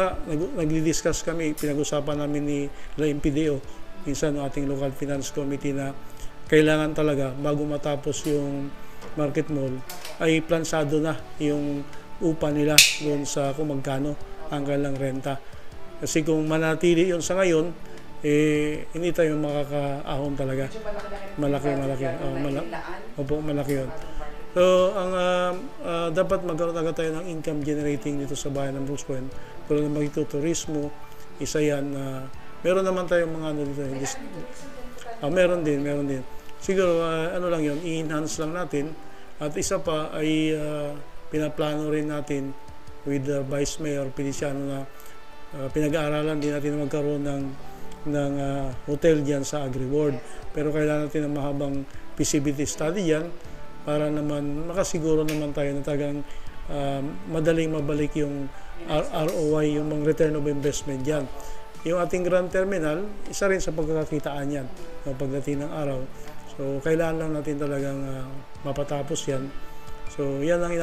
nagdi-discuss kami, pinag-usapan namin ni MPDO, minsan ng ating local finance committee, na kailangan talaga bago matapos yung market mall ay plansado na yung upa nila doon sa kung magkano ang kailang renta. Kasi kung manatili yun sa ngayon, hindi tayo makakaahon talaga. Malaki. Malaki yun. So, dapat magkaroon agad tayo ng income generating dito sa bayan ng Brooks Point. Kung magtuturismo, isa yan. Meron naman tayong mga dito. Meron din. Siguro, lang yun, i-enhance lang natin. At isa pa ay pinaplano rin natin with the Vice Mayor Feliciano na pinag-aaralan din natin na magkaroon ng hotel dyan sa Agri-Ward. Pero kailangan natin ng mahabang feasibility study dyan para naman makasiguro naman tayo na talagang madaling mabalik yung ROI, yung mga return of investment dyan. Yung ating Grand Terminal, isa rin sa pagkakakitaan yan pagdating ng araw. So, kailangan lang natin talagang mapatapos yan. So, yan ang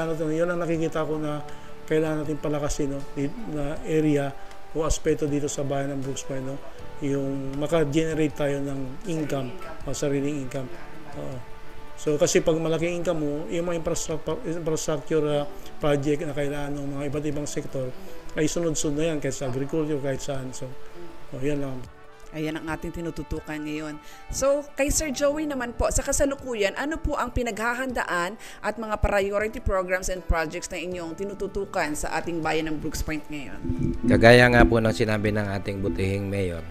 nakikita ko na kailangan natin palakasin, no? Na area o aspeto dito sa bayan ng Brooks Point, no? Yung maka-generate tayo ng income, sariling income. So kasi pag malaking income mo, yung mga infrastructure project na kailangan ng mga iba't ibang sektor ay sunod-sunod na yan kahit sa agriculture, kahit saan. So yan lang. Ayan ang ating tinututukan ngayon. So, kay Sir Joey naman po, sa kasalukuyan, ano po ang pinaghahandaan at mga priority programs and projects na inyong tinututukan sa ating bayan ng Brooks Point ngayon? Kagaya nga po ng sinabi ng ating butihing mayor,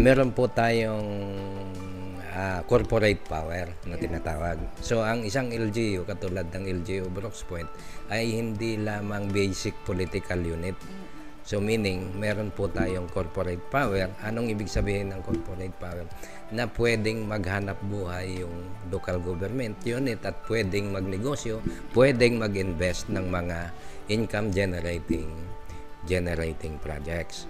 meron po tayong corporate power na tinatawag. So, ang isang LGU, katulad ng LGU Brooks Point, ay hindi lamang basic political unit. So meaning, meron po tayong corporate power. Anong ibig sabihin ng corporate power? Na pwedeng maghanap buhay yung local government unit at pwedeng magnegosyo, pwedeng mag-invest ng mga income generating projects.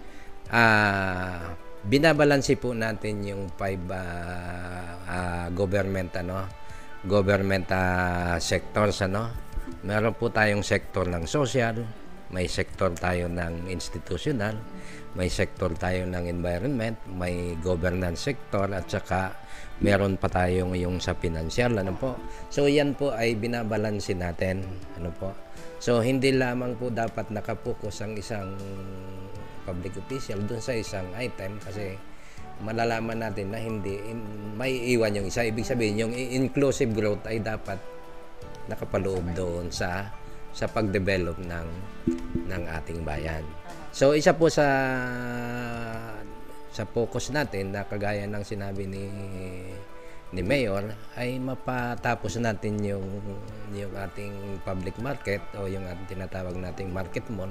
Binabalansi po natin yung 5 government sectors. Meron po tayong sektor ng social, may sektor tayo ng institutional, may sektor tayo ng environment, may governance sector, at saka meron pa tayong yung sa financial. So yan po ay binabalansin natin. So hindi lamang po dapat nakapokus ang isang public official dun sa isang item, kasi malalaman natin na hindi may iwan yung isa. Ibig sabihin, yung inclusive growth ay dapat nakapaloob doon sa pag-develop ng ating bayan. So isa po sa focus natin na kagaya ng sinabi ni Mayor ay mapatapos natin yung ating public market o yung ating tinatawag nating market mall,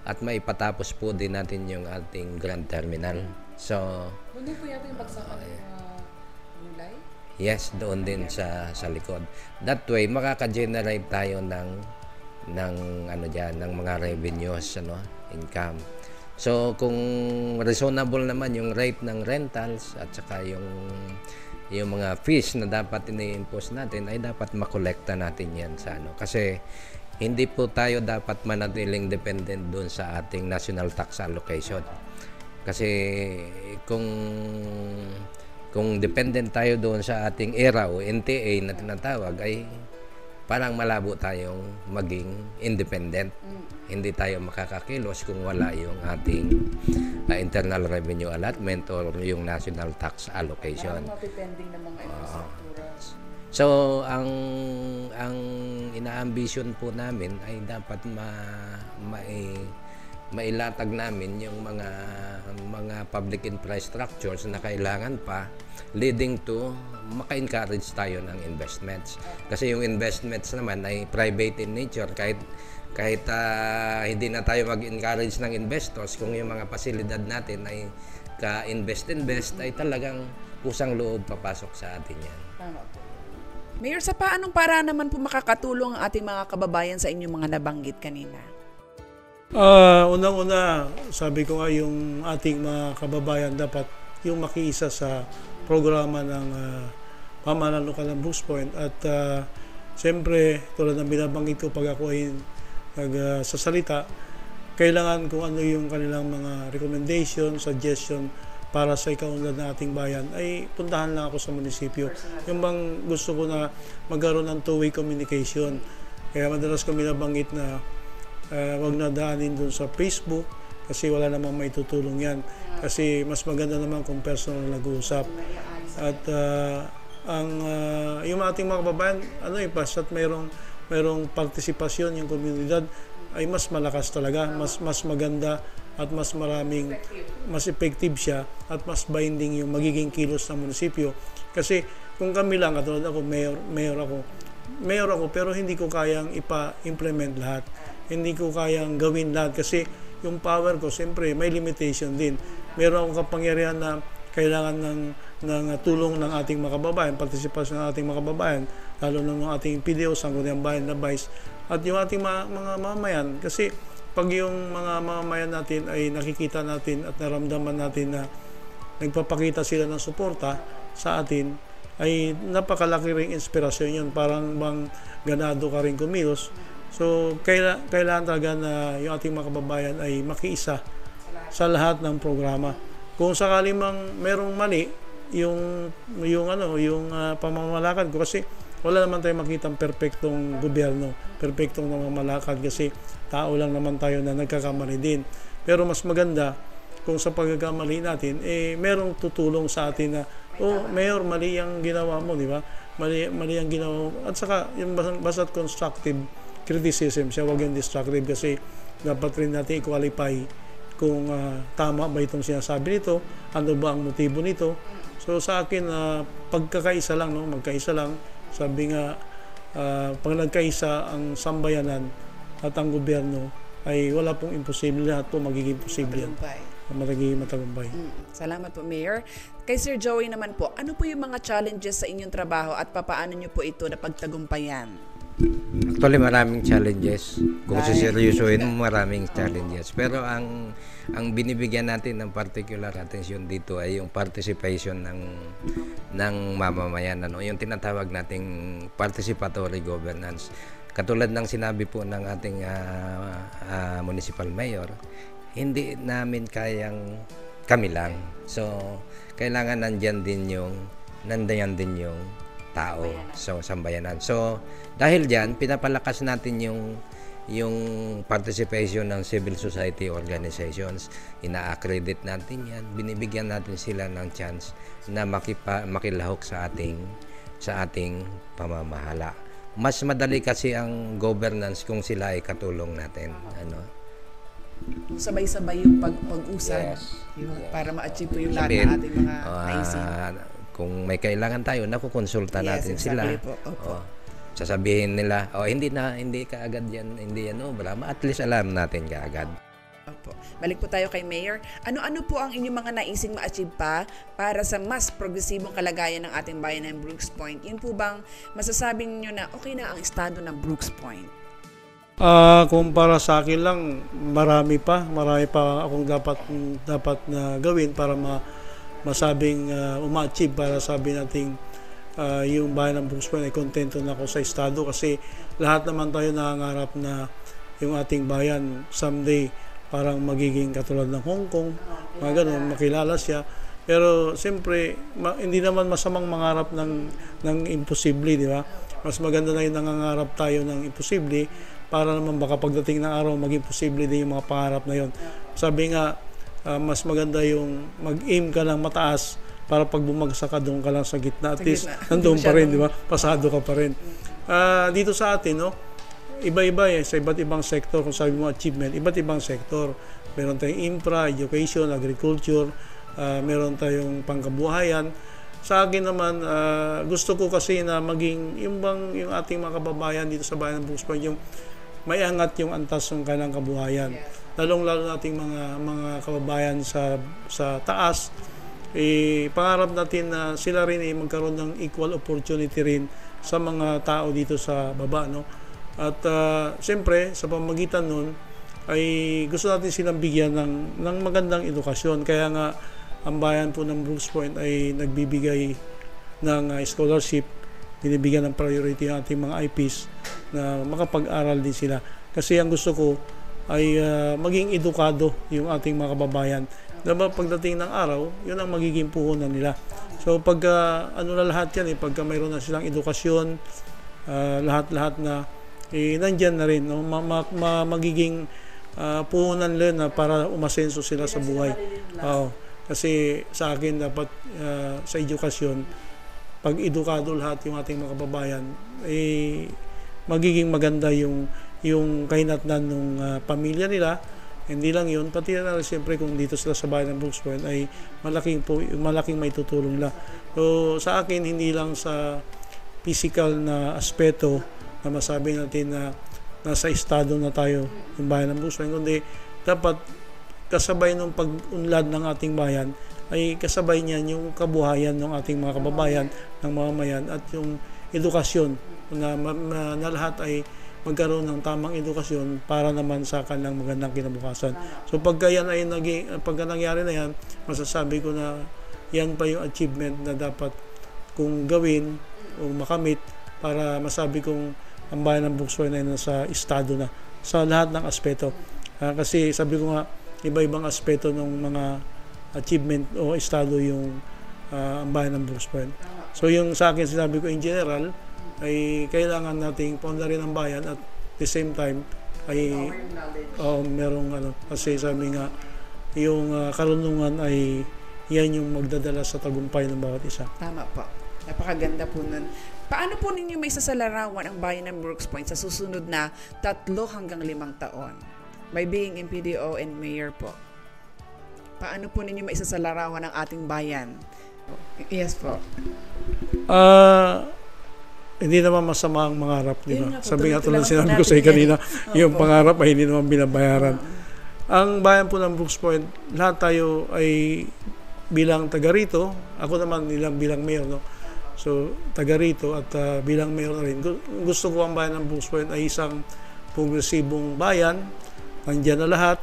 at maipatapos po din natin yung ating grand terminal. So hindi po yata yung bagsakan gulay? Yes, doon din sa likod. That way makaka-generate tayo ng mga revenues, income. So kung reasonable naman yung rate ng rentals at saka yung mga fees na dapat ini-impose natin, ay dapat makolekta natin yan sa kasi hindi po tayo dapat manatiling dependent doon sa ating national tax allocation. Kasi kung dependent tayo doon sa ating ERA o NTA na tinatawag, ay parang malabo tayong maging independent. Hindi tayo makakakilos kung wala yung ating internal revenue allotment or yung national tax allocation. Mapipending ng mga infrastruktura. So, ang ina-ambition po namin ay dapat mailatag namin yung mga public infrastructures na kailangan pa, leading to maka-encourage tayo ng investments. Kasi yung investments naman ay private in nature. Kahit hindi na tayo mag-encourage ng investors, kung yung mga pasilidad natin ay ka-invest ay talagang kusang loob papasok sa atin yan. Tama po. Mayor, sa paanong paraan naman po makakatulong ang ating mga kababayan sa inyong mga nabanggit kanina? Unang-una, sabi ko nga, yung ating mga kababayan dapat yung makiisa sa programa ng pamahalaan lokal ng Brooks Point. At siyempre, tulad ng binabanggit ko pag ako ay nagsasalita, kailangan kung ano yung kanilang mga recommendation, suggestion para sa ikaunlad ng ating bayan, ay puntahan lang ako sa munisipyo. Yung bang gusto ko na magkaroon ng two-way communication. Kaya madalas ko binabanggit na wag na daanin dun sa Facebook, kasi wala namang may tutulong yan. Kasi mas maganda naman kung personal na nag-uusap. At yung ating mga kababayan, basta't mayroong partisipasyon yung komunidad, ay mas malakas talaga, mas maganda at mas effective siya, at mas binding yung magiging kilos ng munisipyo. Kasi kung kami lang, katulad ako, mayor ako, pero hindi ko kayang ipa-implement lahat. Hindi ko kayang gawin lahat kasi yung power ko, siyempre, may limitation din. Meron akong kapangyarihan na kailangan ng tulong ng ating mga kababayan, partisipasyon ng ating mga kababayan, lalo ng ating PDO, Sangguniang Bayan na Vice, at yung ating mga mamayan. Kasi pag yung mga mamayan natin ay nakikita natin at naramdaman natin na nagpapakita sila ng suporta sa atin, ay napakalaki ring inspirasyon yun. Parang bang ganado ka rin kumilos. So, kailangan talaga na yung ating mga kababayan ay makiisa sa lahat ng programa. Kung sakali mang merong mali, pamamalakad ko, kasi wala naman tayong makitang perpektong gobyerno, perpektong namamalakad, kasi tao lang naman tayo na nagkakamali din. Pero mas maganda kung sa pagkakamali natin, merong tutulong sa atin na, Mayor, mali ang ginawa mo, di ba? Mali ang ginawa mo. At saka, yung basta't constructive criticism siya, huwag yung destructive, kasi dapat rin natin i-qualify kung tama ba itong sinasabi nito, ano ba ang motibo nito. So sa akin, pagkakaisa lang, magkaisa lang. Sabi nga, pag nagkaisa ang sambayanan at ang gobyerno, ay wala pong imposible, lahat po magiging posible yan. Magiging matagumpay. Salamat po, Mayor. Kay Sir Joey naman po, ano po yung mga challenges sa inyong trabaho at papaano nyo po ito na pagtagumpayan? Actually, maraming challenges. Kung siseryosohin mo, maraming challenges. Pero ang binibigyan natin ng particular attention dito ay yung participation ng mamamayan, yung tinatawag nating participatory governance. Katulad ng sinabi po ng ating municipal mayor, hindi namin kayang kami lang. So, kailangan nandiyan din yung tao sa sambayanan. So, dahil diyan, pinapalakas natin yung participation ng civil society organizations. Ina-accredit natin yan. Binibigyan natin sila ng chance na makilahok sa ating pamamahala. Mas madali kasi ang governance kung sila ay katulong natin. Sabay-sabay yung pag-usap para ma-achieve po yung lahat ng ating mga naisip. Kung may kailangan tayo, nakukonsulta natin sila. Sasabihin nila, hindi kaagad yan, hindi yan obra. At least alam natin kaagad. Opo. Balik po tayo kay Mayor. Ano-ano po ang inyong mga naising ma-achieve pa para sa mas progresibong kalagayan ng ating bayan ng Brooks Point? Yun po bang masasabing nyo na okay na ang estado ng Brooks Point? Kung para sa akin lang, marami pa akong dapat na gawin para masabing uma-achieve, para sabi nating yung bayan ng Brooks Point ay kontento na ako sa estado, kasi lahat naman tayo nangangarap na yung ating bayan someday parang magiging katulad ng Hong Kong, mga ganun, makilala siya. Pero siyempre, hindi naman masamang mangarap ng imposible, di ba? Mas maganda na yung nangangarap tayo ng imposible, para naman baka pagdating ng araw maging posible din yung mga pangarap na yon. Sabi nga, mas maganda yung mag-aim ka lang mataas, para pag bumagsak ka, doon ka lang sa gitna. At least, nandoon pa rin, di ba? Pasado ka pa rin. Dito sa atin, iba-iba sa iba't ibang sektor. Kung sabi mo achievement, iba't ibang sektor. Meron tayong infra, education, agriculture, meron tayong pangkabuhayan. Sa akin naman, gusto ko kasi na maging yung ating mga kababayan dito sa bayan ng Brooks Point, yung may angat yung antas ng kanilang kabuhayan. Lalong-lalo nating mga kababayan sa taas, pangarap natin na sila rin magkaroon ng equal opportunity rin sa mga tao dito sa baba, At siyempre, sa pamagitan nun, ay gusto natin silang bigyan ng magandang edukasyon. Kaya nga, ang bayan po ng Brooks Point ay nagbibigay ng scholarship, binibigyan ng priority ang ating mga IPs na makapag-aral din sila. Kasi ang gusto ko ay maging edukado yung ating mga kababayan. Diba, pagdating ng araw, yun ang magiging puhunan nila. So pagka lahat yan, pagka mayroon na silang edukasyon, lahat-lahat na nandyan na rin, magiging puhunan nila na para umasenso sila sa buhay. Kasi sa akin dapat sa edukasyon, pag edukado lahat yung ating mga kababayan, magiging maganda yung kahinatnan ng pamilya nila. Hindi lang yun, pati na siyempre kung dito sila sa bayan ng Brooks Point ay malaking may tutulong na. So sa akin, hindi lang sa physical na aspeto na masabi natin na nasa estado na tayo yung bayan ng Brooks Point, kundi dapat kasabay ng pag-unlad ng ating bayan ay kasabay niyan yung kabuhayan ng ating mga kababayan, ng mamamayan, at yung edukasyon na lahat ay magkaroon ng tamang edukasyon para naman sa kanilang magandang kinabukasan. So pagka nangyari na yan, masasabi ko na yan pa yung achievement na dapat kong gawin o makamit para masabi kong ang bayan ng Brooks Point ay nasa estado na sa lahat ng aspeto. Kasi sabi ko nga, iba-ibang aspeto ng mga achievement o estado yung ang bayan ng Brooks Point. So yung sa akin sinabi ko in general ay kailangan nating paunlarin ang bayan at the same time ay merong kasi sabi nga yung karunungan ay yan yung magdadala sa tagumpay ng bawat isa. Tama po. Napakaganda po nun. Paano po ninyo may sasalarawan ang bayan ng Brooks Point sa susunod na 3 hanggang 5 taon? By being MPDO and Mayor po. Paano po ninyo may sasalarawan ang ating bayan? Yes po. Hindi naman masama ang mangarap, di ba? Sabi nga tulad sinabi ko sa kanina, yung pangarap ay hindi naman binabayaran. Ang bayan po ng Brooks Point, lahat tayo ay bilang taga rito, ako naman bilang mayor, no? So, taga rito at bilang mayor na rin. Gusto ko ang bayan ng Brooks Point ay isang progresibong bayan, nandiyan na lahat,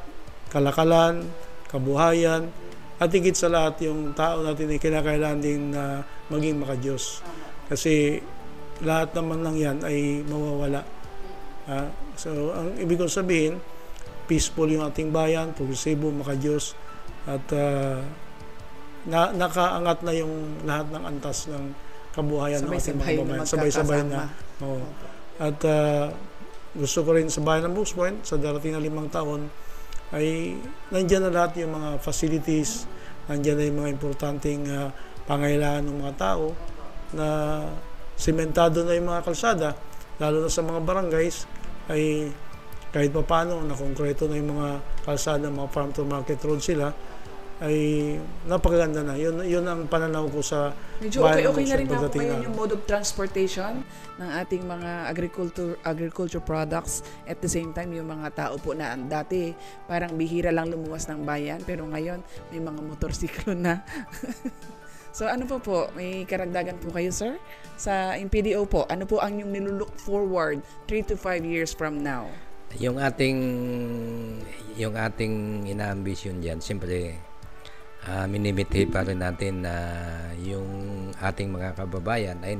kalakalan, kabuhayan, at higit sa lahat yung tao natin ay kinakailangan din na maging makadiyos. Kasi lahat naman lang yan ay mawawala. So, ang ibig kong sabihin, peaceful yung ating bayan, progresibo, makadiyos, at nakaangat na yung lahat ng antas ng kabuhayan ng ating mga babayan. Sabay-sabay na. At gusto ko rin sa bayan ng Brooks Point, sa darating na 5 taon, ay nandiyan na lahat yung mga facilities, nandiyan na yung mga importanteng pangailangan ng mga tao, na sementado na yung mga kalsada, lalo na sa mga barangays, ay kahit pa paano, nakongkreto na yung mga kalsada, mga farm to market road sila, ay napakaganda na. Yun ang pananaw ko sa medyo okay na rin ako ngayon yung mode of transportation ng ating mga agriculture products. At the same time, yung mga tao po na dati parang bihira lang lumuwas ng bayan, pero ngayon may mga motorsiklo na. So ano po, may karagdagan po kayo, sir? Sa MPDO po, ano po ang yung nilulook forward 3 to 5 years from now? Yung ating ina-ambition diyan, siyempre minimiti pa rin natin na yung ating mga kababayan ay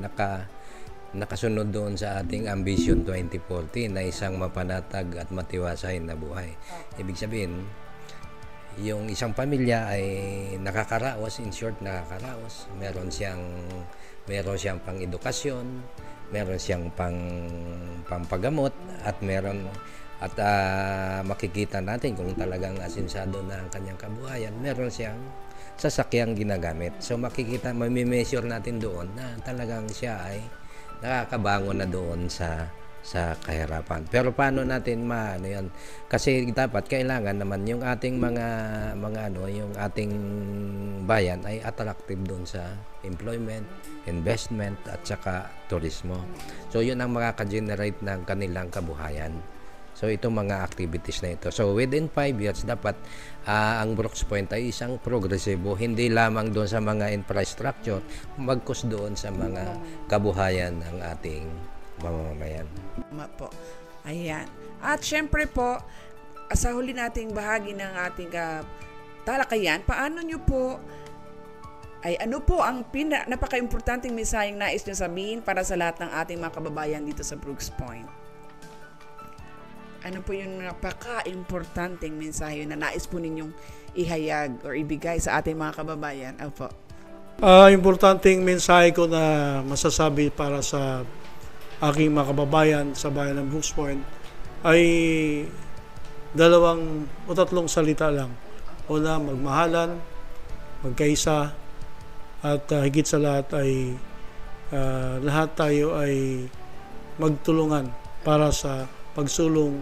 nakasunod doon sa ating Ambition 2040 na isang mapanatag at matiwasay na buhay. Ibig sabihin, yung isang pamilya ay nakakaraos, in short, nakakaraos. Meron siyang pang-edukasyon, meron siyang pampagamot, at makikita natin kung talagang asinsado na ang kanyang kabuhayan, meron siyang sasakyang ginagamit. So makikita, may-measure natin doon na talagang siya ay nakakabangon na doon sa kahirapan. Pero paano natin maano yan? Kasi dapat kailangan naman yung ating yung ating bayan ay attractive doon sa employment, investment, at saka turismo. So yun ang makaka-generate ng kanilang kabuhayan. So itong mga activities na ito. So within 5 years, dapat ang Brooks Point ay isang progresibo, hindi lamang doon sa mga infrastructure, magkus doon sa mga kabuhayan ng ating mamamayan. Po. Ayan. At syempre po, sa huli nating bahagi ng ating talakayan, paano nyo po ano po ang napaka-importanting mensaheng nais nyo sabihin para sa lahat ng ating mga kababayan dito sa Brooks Point? Ano po yung napaka-importanteng mensahe na nais po ninyong ihayag or ibigay sa ating mga kababayan? Opo. Importanteng mensahe ko na masasabi para sa aking mga kababayan sa bayan ng Brooks Point ay 2 o 3 salita lang. Una, magmahalan, magkaisa, at higit sa lahat ay lahat tayo ay magtulungan para sa pagsulong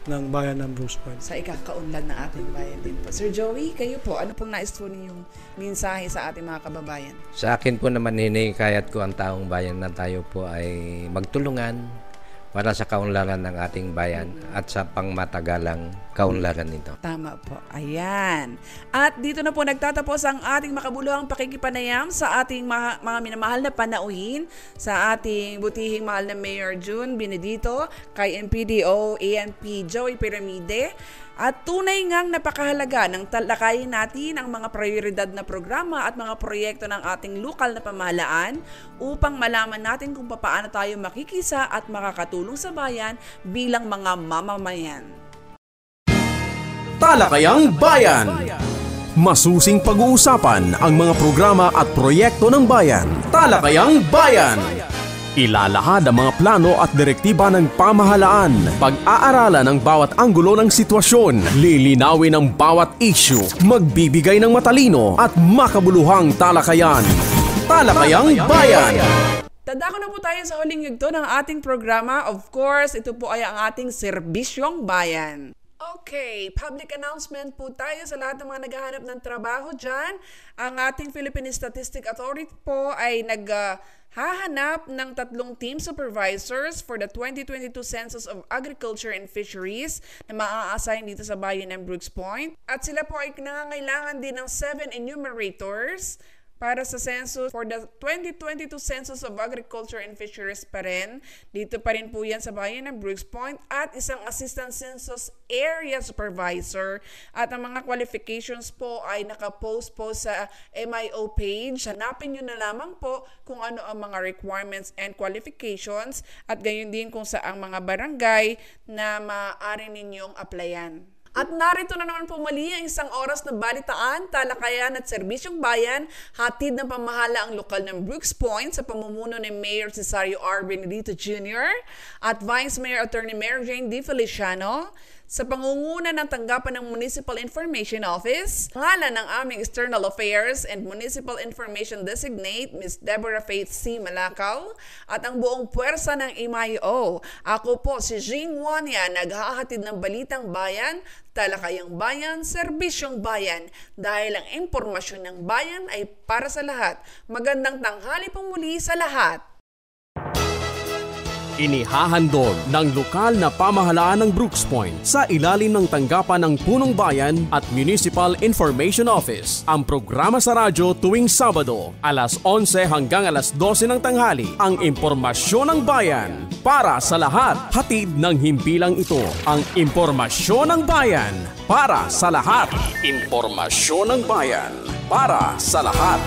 ng bayan ng Brooks Point. Sa ikakaunlad ng ating bayan din po. Sir Joey, kayo po, ano pong nais po ninyong mensahe sa ating mga kababayan? Sa akin po naman, hinikayat ko ang taong bayan na tayo po ay magtulungan para sa kaunlaran ng ating bayan at sa pangmatagalang kaunlaran nito. Tama po. Ayan. At dito na po nagtatapos ang ating makabuluhang pakikipanayam sa ating mga minamahal na panauhin, sa ating butihing mahal na Mayor June Benedito, kay MPDO ANP Joey Piramide, at tunay ngang napakahalaga ng talakayin natin ang mga prioridad na programa at mga proyekto ng ating lokal na pamahalaan upang malaman natin kung paano tayo makikisa at makakatulong sa bayan bilang mga mamamayan. Talakayang Bayan. Masusing pag-uusapan ang mga programa at proyekto ng bayan. Talakayang Bayan! Ilalahad ang mga plano at direktiba ng pamahalaan. Pag-aaralan ang bawat anggulo ng sitwasyon. Lilinawin ang bawat issue. Magbibigay ng matalino at makabuluhang talakayan. Talakayang Bayan! Tadako na po tayo sa huling yugto ng ating programa. Of course, ito po ay ang ating Serbisyong Bayan. Okay, public announcement po tayo sa lahat ng mga naghahanap ng trabaho dyan. Ang ating Philippine Statistic Authority po ay hahanap ng 3 team supervisors for the 2022 Census of Agriculture and Fisheries na maa-assign dito sa bayan ng Brooks Point. At sila po ay nangangailangan din ng 7 enumerators para sa census for the 2022 Census of Agriculture and Fisheries pa rin. Dito pa rin po yan sa bayan ng Brooks Point at isang Assistant Census Area Supervisor. At ang mga qualifications po ay nakapost po sa MIO page. Hanapin nyo na lamang po kung ano ang mga requirements and qualifications at gayon din kung saang mga barangay na maaari ninyong applyan. At narito na naman po muli ang isang oras na balitaan, talakayan at serbisyong bayan, hatid ng pamahala ang lokal ng Brooks Point sa pamumuno ni Mayor Cesario R. Benedito Jr. at Vice Mayor Attorney Mary Jane D. Feliciano, sa pangunguna ng tanggapan ng Municipal Information Office, ngalan ng aming External Affairs and Municipal Information Designate, Ms. Deborah Faith C. Malakaw, at ang buong puwersa ng MIO. Ako po si Jean Juania, naghahatid ng Balitang Bayan, Talakayang Bayan, Serbisyong Bayan, dahil ang impormasyon ng bayan ay para sa lahat. Magandang tanghali po muli sa lahat. Inihahandog ng lokal na pamahalaan ng Brooks Point sa ilalim ng tanggapan ng Punong Bayan at Municipal Information Office. Ang programa sa radyo tuwing Sabado, alas 11 hanggang alas 12 ng tanghali. Ang impormasyon ng bayan para sa lahat. Hatid ng himpilang ito. Ang impormasyon ng bayan para sa lahat. Impormasyon ng bayan para sa lahat.